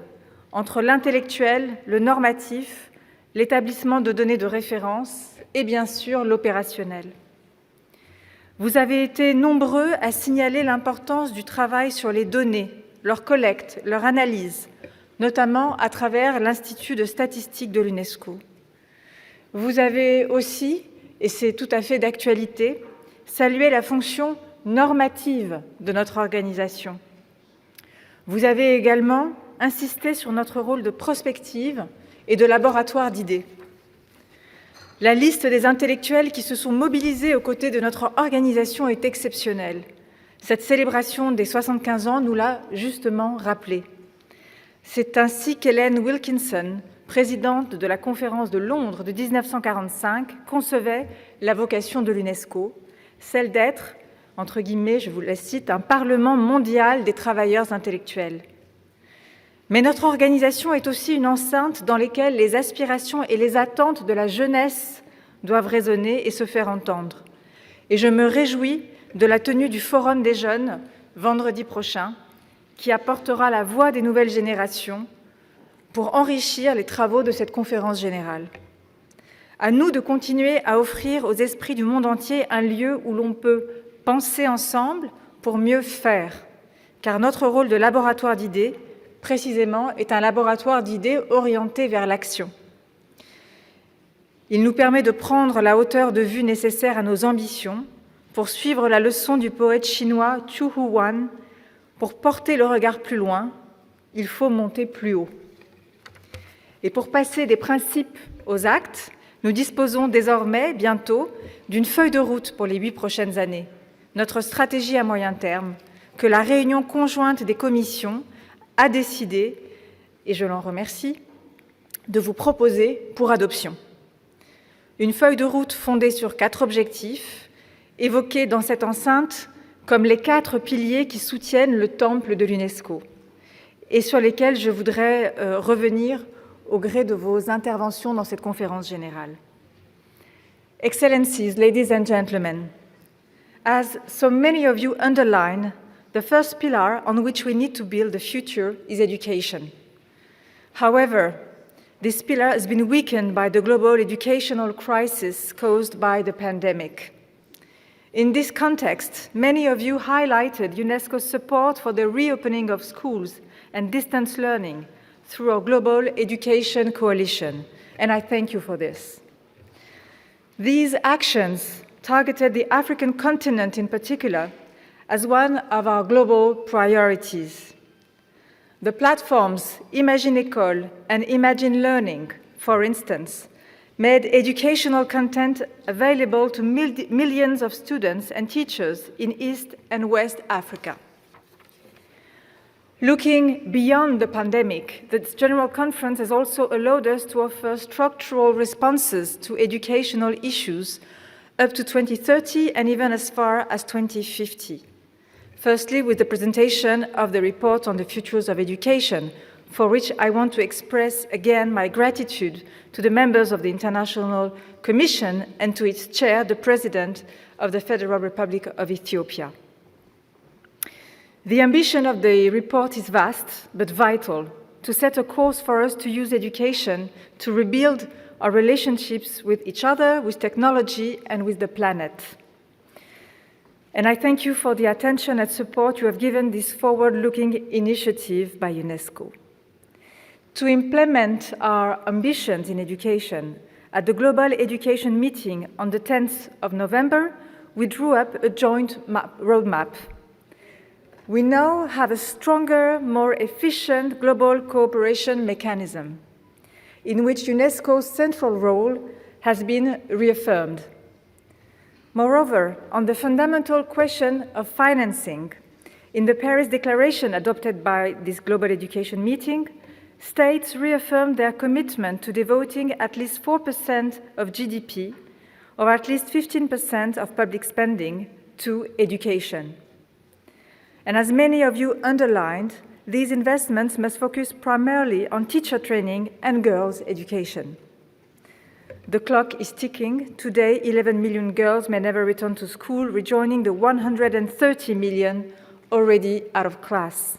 entre l'intellectuel, le normatif, l'établissement de données de référence et bien sûr l'opérationnel. Vous avez été nombreux à signaler l'importance du travail sur les données, leur collecte, leur analyse, notamment à travers l'Institut de statistique de l'UNESCO. Vous avez aussi, et c'est tout à fait d'actualité, salué la fonction normative de notre organisation. Vous avez également insisté sur notre rôle de prospective et de laboratoire d'idées. La liste des intellectuels qui se sont mobilisés aux côtés de notre organisation est exceptionnelle. Cette célébration des 75 ans nous l'a justement rappelé. C'est ainsi qu'Hélène Wilkinson, présidente de la conférence de Londres de 1945, concevait la vocation de l'UNESCO, celle d'être, entre guillemets, je vous la cite, un parlement mondial des travailleurs intellectuels. Mais notre organisation est aussi une enceinte dans laquelle les aspirations et les attentes de la jeunesse doivent résonner et se faire entendre. Et je me réjouis de la tenue du Forum des jeunes vendredi prochain, qui apportera la voix des nouvelles générations pour enrichir les travaux de cette conférence générale. À nous de continuer à offrir aux esprits du monde entier un lieu où l'on peut penser ensemble pour mieux faire, car notre rôle de laboratoire d'idées, précisément, est un laboratoire d'idées orienté vers l'action. Il nous permet de prendre la hauteur de vue nécessaire à nos ambitions pour suivre la leçon du poète chinois Zhu Huan. Pour porter le regard plus loin, il faut monter plus haut. Et pour passer des principes aux actes, nous disposons désormais, bientôt, d'une feuille de route pour les 8 prochaines années, notre stratégie à moyen terme, que la réunion conjointe des commissions a décidé, et je l'en remercie, de vous proposer pour adoption. Une feuille de route fondée sur 4 objectifs, évoqués dans cette enceinte comme les 4 piliers qui soutiennent le temple de l'UNESCO, et sur lesquels je voudrais revenir au gré de vos interventions dans cette conférence générale. Excellencies, ladies and gentlemen, as so many of you underline, the first pillar on which we need to build the future is education. However, this pillar has been weakened by the global educational crisis caused by the pandemic. In this context, many of you highlighted UNESCO's support for the reopening of schools and distance learning through our Global Education Coalition, and I thank you for this. These actions targeted the African continent in particular as one of our global priorities. The platforms Imagine École and Imagine Learning, for instance, made educational content available to millions of students and teachers in East and West Africa. Looking beyond the pandemic, the General Conference has also allowed us to offer structural responses to educational issues up to 2030 and even as far as 2050. Firstly, with the presentation of the report on the futures of education, for which I want to express again my gratitude to the members of the International Commission and to its chair, the President of the Federal Republic of Ethiopia. The ambition of the report is vast but vital, to set a course for us to use education to rebuild our relationships with each other, with technology, and with the planet. And I thank you for the attention and support you have given this forward-looking initiative by UNESCO. To implement our ambitions in education, at the Global Education Meeting on the 10th of November, we drew up a joint roadmap. We now have a stronger, more efficient global cooperation mechanism, in which UNESCO's central role has been reaffirmed. Moreover, on the fundamental question of financing, in the Paris Declaration adopted by this Global Education Meeting, states reaffirmed their commitment to devoting at least 4% of GDP, or at least 15% of public spending, to education. And as many of you underlined, these investments must focus primarily on teacher training and girls' education. The clock is ticking. Today, 11 million girls may never return to school, rejoining the 130 million already out of class.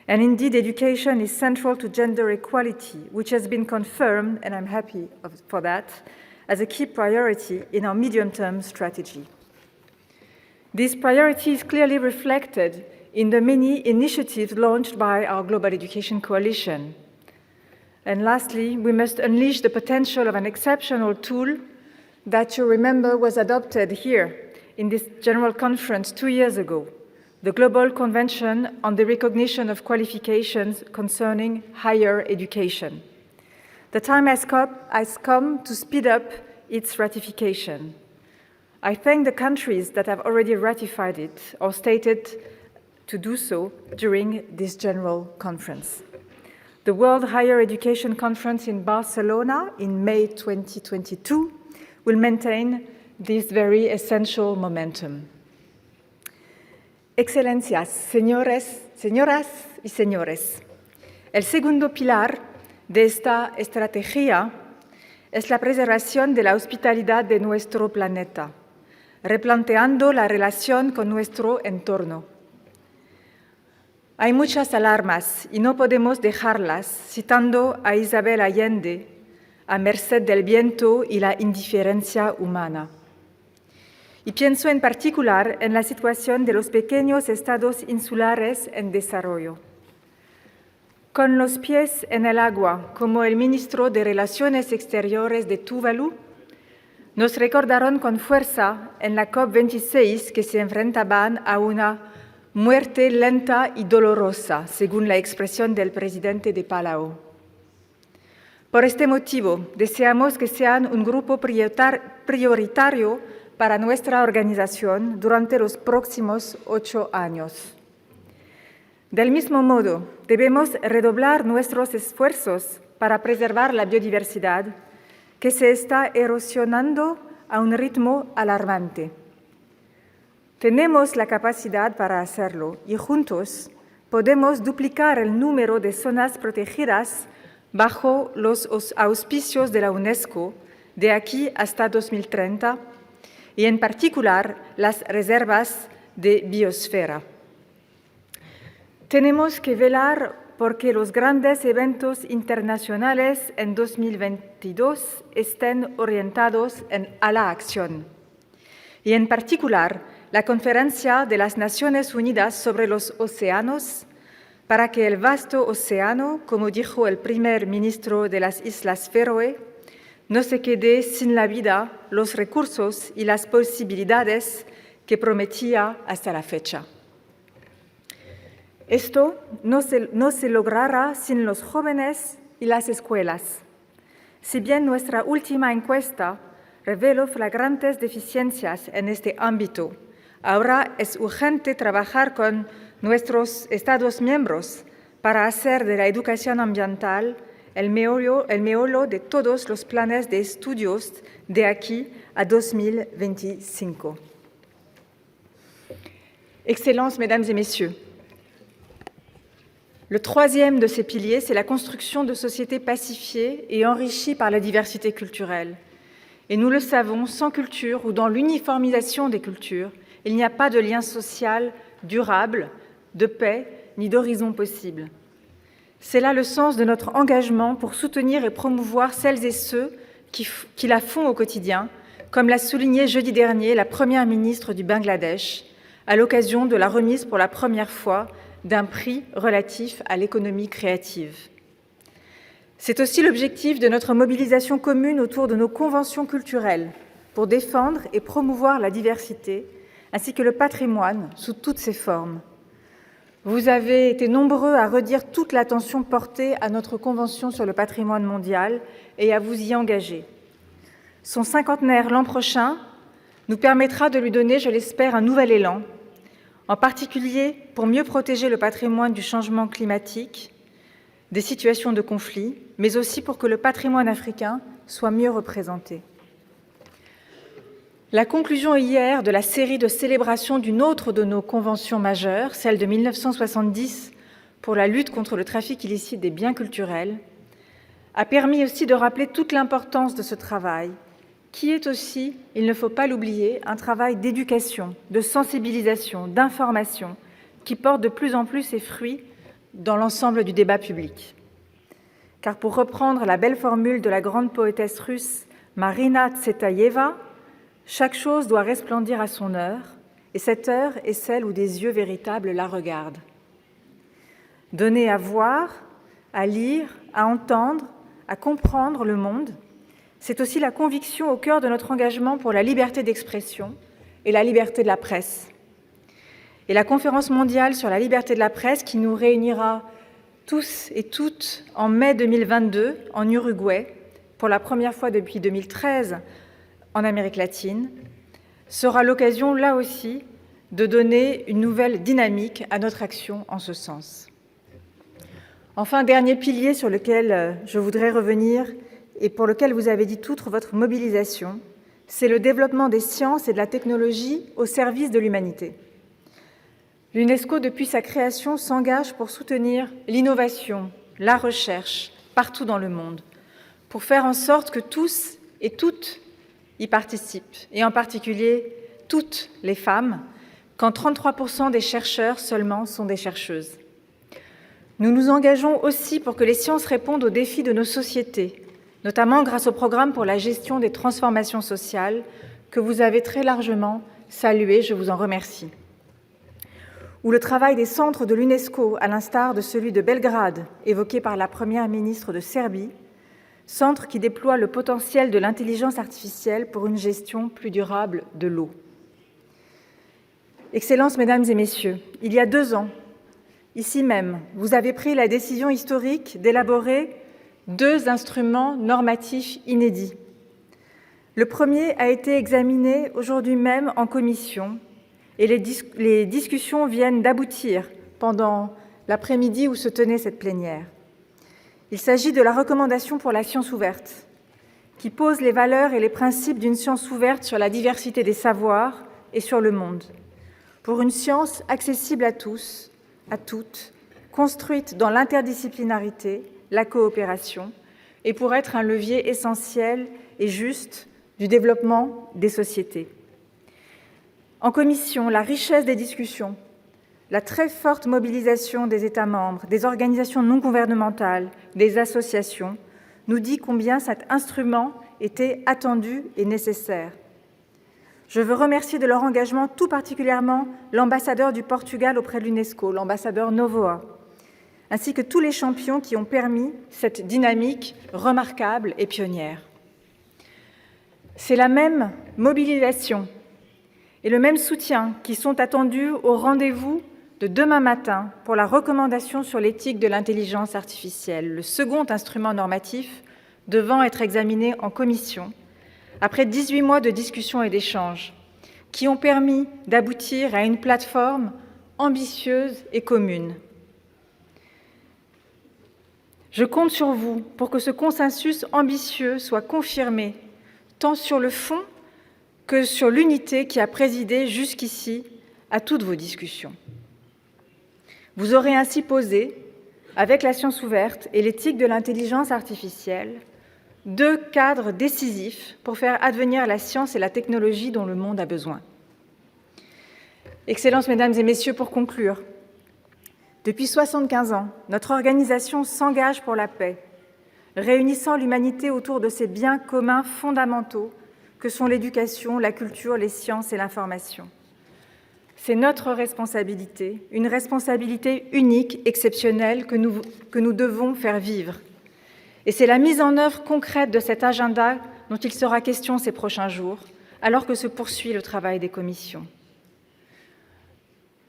And indeed, education is central to gender equality, which has been confirmed, and I'm happy for that, as a key priority in our medium-term strategy. This priority is clearly reflected in the many initiatives launched by our Global Education Coalition. And lastly, we must unleash the potential of an exceptional tool that you remember was adopted here in this General Conference 2 years ago, the Global Convention on the Recognition of Qualifications Concerning Higher Education. The time has come to speed up its ratification. I thank the countries that have already ratified it or stated to do so during this General Conference. The World Higher Education Conference in Barcelona in May 2022 will maintain this very essential momentum. Excelencias, señoras y señores, el segundo pilar de esta estrategia es la preservación de la hospitalidad de nuestro planeta, replanteando la relación con nuestro entorno. Hay muchas alarmas y no podemos dejarlas, citando a Isabel Allende, a merced del viento y la indiferencia humana. Y pienso en particular en la situación de los pequeños estados insulares en desarrollo. Con los pies en el agua, como el ministro de Relaciones Exteriores de Tuvalu, nos recordaron con fuerza en la COP26 que se enfrentaban a una muerte lenta y dolorosa, según la expresión del presidente de Palau. Por este motivo, deseamos que sean un grupo prioritario para nuestra organización durante los próximos 8 años. Del mismo modo, debemos redoblar nuestros esfuerzos para preservar la biodiversidad, que se está erosionando a un ritmo alarmante. Tenemos la capacidad para hacerlo y juntos podemos duplicar el número de zonas protegidas bajo los auspicios de la UNESCO de aquí hasta 2030 y en particular las reservas de biosfera. Tenemos que velar porque los grandes eventos internacionales en 2022 estén orientados a la acción. Y en particular, la Conferencia de las Naciones Unidas sobre los Océanos, para que el vasto océano, como dijo el primer ministro de las Islas Feroe, no se quede sin la vida, los recursos y las posibilidades que prometía hasta la fecha. Esto no se logrará sin los jóvenes y las escuelas. Si bien nuestra última encuesta reveló flagrantes deficiencias en este ámbito, ahora es urgente trabajar con nuestros Estados miembros para hacer de la educación ambiental el meollo de todos los planes de estudios de aquí a 2025. Excellences, Mesdames et Messieurs, le troisième de ces piliers, c'est la construction de sociétés pacifiées et enrichies par la diversité culturelle. Et nous le savons, sans culture ou dans l'uniformisation des cultures, il n'y a pas de lien social durable, de paix, ni d'horizon possible. C'est là le sens de notre engagement pour soutenir et promouvoir celles et ceux qui la font au quotidien, comme l'a souligné jeudi dernier la Première ministre du Bangladesh, à l'occasion de la remise pour la première fois d'un prix relatif à l'économie créative. C'est aussi l'objectif de notre mobilisation commune autour de nos conventions culturelles pour défendre et promouvoir la diversité, ainsi que le patrimoine sous toutes ses formes. Vous avez été nombreux à redire toute l'attention portée à notre Convention sur le patrimoine mondial et à vous y engager. Son cinquantenaire l'an prochain nous permettra de lui donner, je l'espère, un nouvel élan, en particulier pour mieux protéger le patrimoine du changement climatique, des situations de conflit, mais aussi pour que le patrimoine africain soit mieux représenté. La conclusion hier de la série de célébrations d'une autre de nos conventions majeures, celle de 1970 pour la lutte contre le trafic illicite des biens culturels, a permis aussi de rappeler toute l'importance de ce travail, qui est aussi, il ne faut pas l'oublier, un travail d'éducation, de sensibilisation, d'information, qui porte de plus en plus ses fruits dans l'ensemble du débat public. Car pour reprendre la belle formule de la grande poétesse russe Marina Tsvetaeva, chaque chose doit resplendir à son heure, et cette heure est celle où des yeux véritables la regardent. Donner à voir, à lire, à entendre, à comprendre le monde, c'est aussi la conviction au cœur de notre engagement pour la liberté d'expression et la liberté de la presse. Et la conférence mondiale sur la liberté de la presse, qui nous réunira tous et toutes en mai 2022 en Uruguay, pour la première fois depuis 2013 en Amérique latine, sera l'occasion, là aussi, de donner une nouvelle dynamique à notre action en ce sens. Enfin, dernier pilier sur lequel je voudrais revenir et pour lequel vous avez dit toute votre mobilisation, c'est le développement des sciences et de la technologie au service de l'humanité. L'UNESCO, depuis sa création, s'engage pour soutenir l'innovation, la recherche, partout dans le monde, pour faire en sorte que tous et toutes y participent, et en particulier toutes les femmes, quand 33% des chercheurs seulement sont des chercheuses. Nous nous engageons aussi pour que les sciences répondent aux défis de nos sociétés, notamment grâce au programme pour la gestion des transformations sociales que vous avez très largement salué, je vous en remercie. Ou le travail des centres de l'UNESCO, à l'instar de celui de Belgrade, évoqué par la première ministre de Serbie, centre qui déploie le potentiel de l'intelligence artificielle pour une gestion plus durable de l'eau. Excellences, Mesdames et Messieurs, il y a 2 ans, ici même, vous avez pris la décision historique d'élaborer 2 instruments normatifs inédits. Le premier a été examiné aujourd'hui même en commission et les discussions viennent d'aboutir pendant l'après-midi où se tenait cette plénière. Il s'agit de la recommandation pour la science ouverte, qui pose les valeurs et les principes d'une science ouverte sur la diversité des savoirs et sur le monde, pour une science accessible à tous, à toutes, construite dans l'interdisciplinarité, la coopération, et pour être un levier essentiel et juste du développement des sociétés. En commission, la richesse des discussions, la très forte mobilisation des États membres, des organisations non gouvernementales, des associations, nous dit combien cet instrument était attendu et nécessaire. Je veux remercier de leur engagement tout particulièrement l'ambassadeur du Portugal auprès de l'UNESCO, l'ambassadeur Novoa, ainsi que tous les champions qui ont permis cette dynamique remarquable et pionnière. C'est la même mobilisation et le même soutien qui sont attendus au rendez-vous de demain matin pour la recommandation sur l'éthique de l'intelligence artificielle, le second instrument normatif devant être examiné en commission, après 18 mois de discussions et d'échanges, qui ont permis d'aboutir à une plateforme ambitieuse et commune. Je compte sur vous pour que ce consensus ambitieux soit confirmé, tant sur le fond que sur l'unité qui a présidé jusqu'ici à toutes vos discussions. Vous aurez ainsi posé, avec la science ouverte et l'éthique de l'intelligence artificielle, 2 cadres décisifs pour faire advenir la science et la technologie dont le monde a besoin. Excellences, Mesdames et Messieurs, pour conclure, depuis 75 ans, notre organisation s'engage pour la paix, réunissant l'humanité autour de ces biens communs fondamentaux que sont l'éducation, la culture, les sciences et l'information. C'est notre responsabilité, une responsabilité unique, exceptionnelle, que nous devons faire vivre. Et c'est la mise en œuvre concrète de cet agenda dont il sera question ces prochains jours, alors que se poursuit le travail des commissions.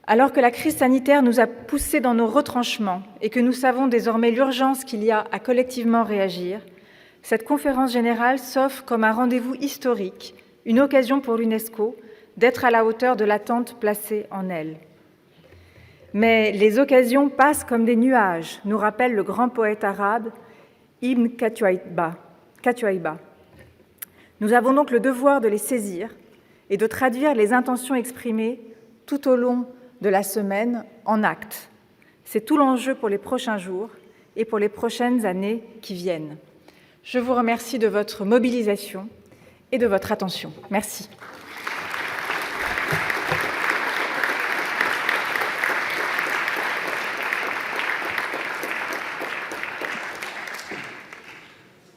Alors que la crise sanitaire nous a poussés dans nos retranchements et que nous savons désormais l'urgence qu'il y a à collectivement réagir, cette conférence générale s'offre comme un rendez-vous historique, une occasion pour l'UNESCO d'être à la hauteur de l'attente placée en elle. Mais les occasions passent comme des nuages, nous rappelle le grand poète arabe Ibn Qutayba. Nous avons donc le devoir de les saisir et de traduire les intentions exprimées tout au long de la semaine en actes. C'est tout l'enjeu pour les prochains jours et pour les prochaines années qui viennent. Je vous remercie de votre mobilisation et de votre attention. Merci.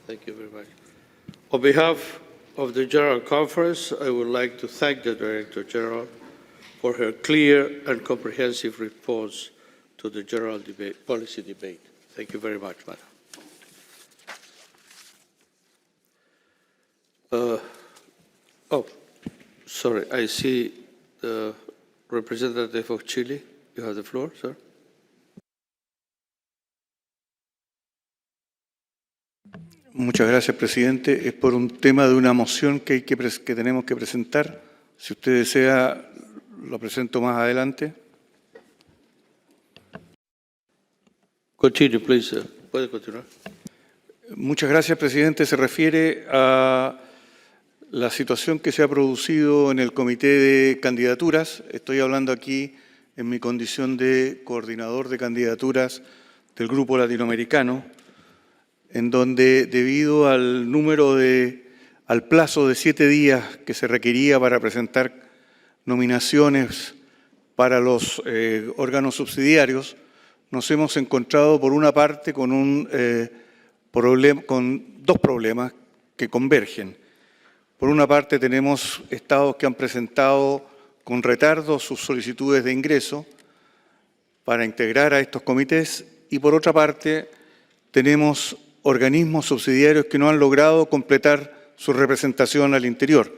Thank you very much. On behalf of the General Conference, I would like to thank the Director General for her clear and comprehensive response to the general policy debate. Thank you very much, Madam. Sorry, I see the representative of Chile. You have the floor, sir. Muchas gracias, presidente. Es por un tema de una moción que tenemos que presentar. Si usted desea, lo presento más adelante. Continue, please. Puede continuar. Muchas gracias, presidente. Se refiere a la situación que se ha producido en el comité de candidaturas. Estoy hablando aquí en mi condición de coordinador de candidaturas del Grupo Latinoamericano, en donde debido al al plazo de 7 días que se requería para presentar nominaciones para los órganos subsidiarios, nos hemos encontrado por una parte con dos problemas que convergen. Por una parte tenemos estados que han presentado con retardo sus solicitudes de ingreso para integrar a estos comités y por otra parte tenemos organismos subsidiarios que no han logrado completar su representación al interior.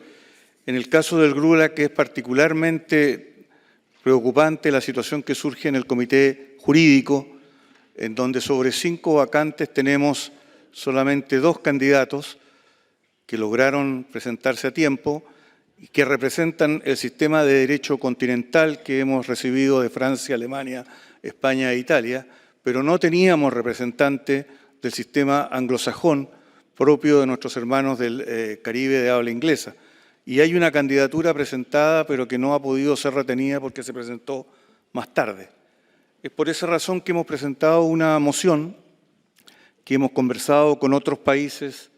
En el caso del GRULA, que es particularmente preocupante la situación que surge en el comité jurídico, en donde sobre 5 vacantes tenemos solamente 2 candidatos que lograron presentarse a tiempo y que representan el sistema de derecho continental que hemos recibido de Francia, Alemania, España e Italia, pero no teníamos representante del sistema anglosajón propio de nuestros hermanos del Caribe de habla inglesa. Y hay una candidatura presentada, pero que no ha podido ser retenida porque se presentó más tarde. Es por esa razón que hemos presentado una moción que hemos conversado con otros países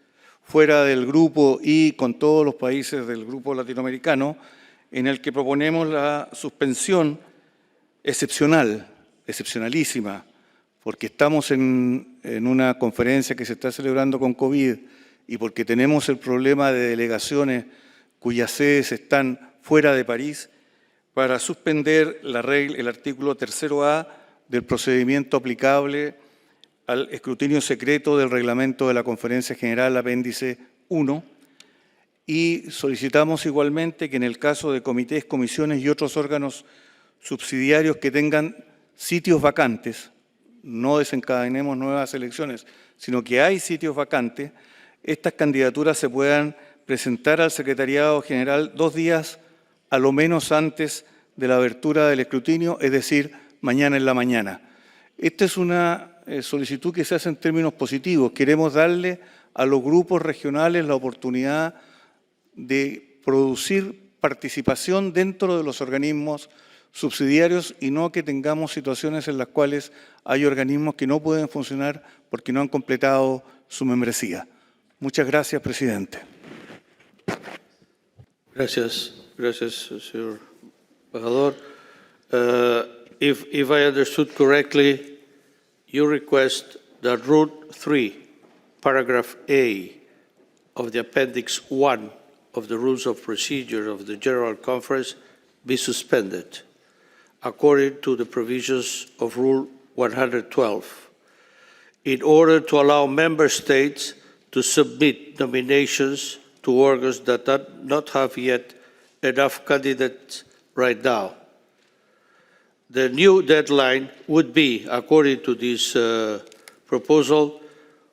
fuera del grupo y con todos los países del grupo latinoamericano, en el que proponemos la suspensión excepcionalísima, porque estamos en una conferencia que se está celebrando con COVID y porque tenemos el problema de delegaciones cuyas sedes están fuera de París, para suspender el artículo 3A del procedimiento aplicable al escrutinio secreto del reglamento de la Conferencia General Apéndice 1 y solicitamos igualmente que en el caso de comités, comisiones y otros órganos subsidiarios que tengan sitios vacantes, no desencadenemos nuevas elecciones, sino que hay sitios vacantes, estas candidaturas se puedan presentar al Secretariado General 2 días a lo menos antes de la abertura del escrutinio, es decir, mañana en la mañana. Esta es una solicitud que se hace en términos positivos. Queremos darle a los grupos regionales la oportunidad de producir participación dentro de los organismos subsidiarios y no que tengamos situaciones en las cuales hay organismos que no pueden funcionar porque no han completado su membresía. Muchas gracias, presidente. Gracias, señor embajador. If I understood correctly, you request that Rule 3, Paragraph A of the Appendix 1 of the Rules of Procedure of the General Conference be suspended, according to the provisions of Rule 112, in order to allow member states to submit nominations to organs that do not have yet enough candidates right now. The new deadline would be, according to this proposal,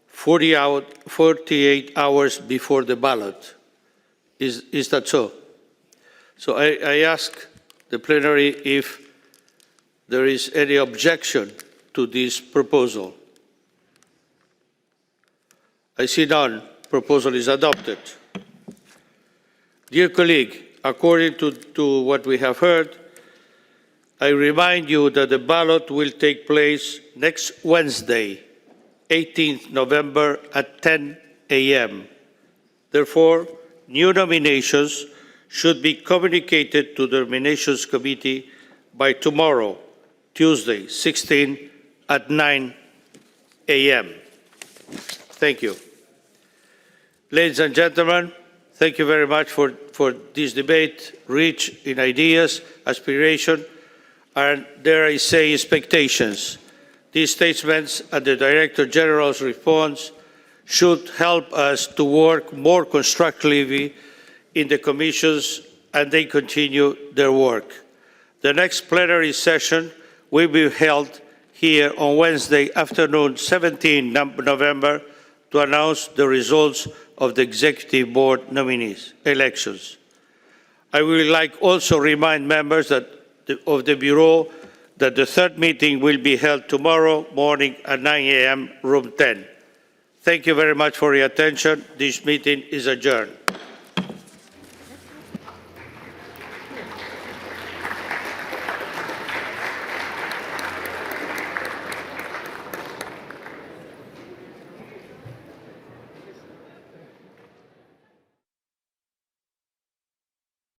48 hours before the ballot. Is that so? So I ask the plenary if there is any objection to this proposal. I see none. Proposal is adopted. Dear colleague, according to what we have heard, I remind you that the ballot will take place next Wednesday, 18th November at 10 a.m. Therefore, new nominations should be communicated to the Nominations Committee by tomorrow, Tuesday, 16 at 9 a.m. Thank you. Ladies and gentlemen, thank you very much for this debate, rich in ideas, aspiration, and dare I say, expectations. These statements and the Director General's response should help us to work more constructively in the commissions and they continue their work. The next plenary session will be held here on Wednesday afternoon, 17 November, to announce the results of the Executive Board nominees elections. I would like also remind members of the Bureau that the third meeting will be held tomorrow morning at 9 a.m., room 10. Thank you very much for your attention. This meeting is adjourned.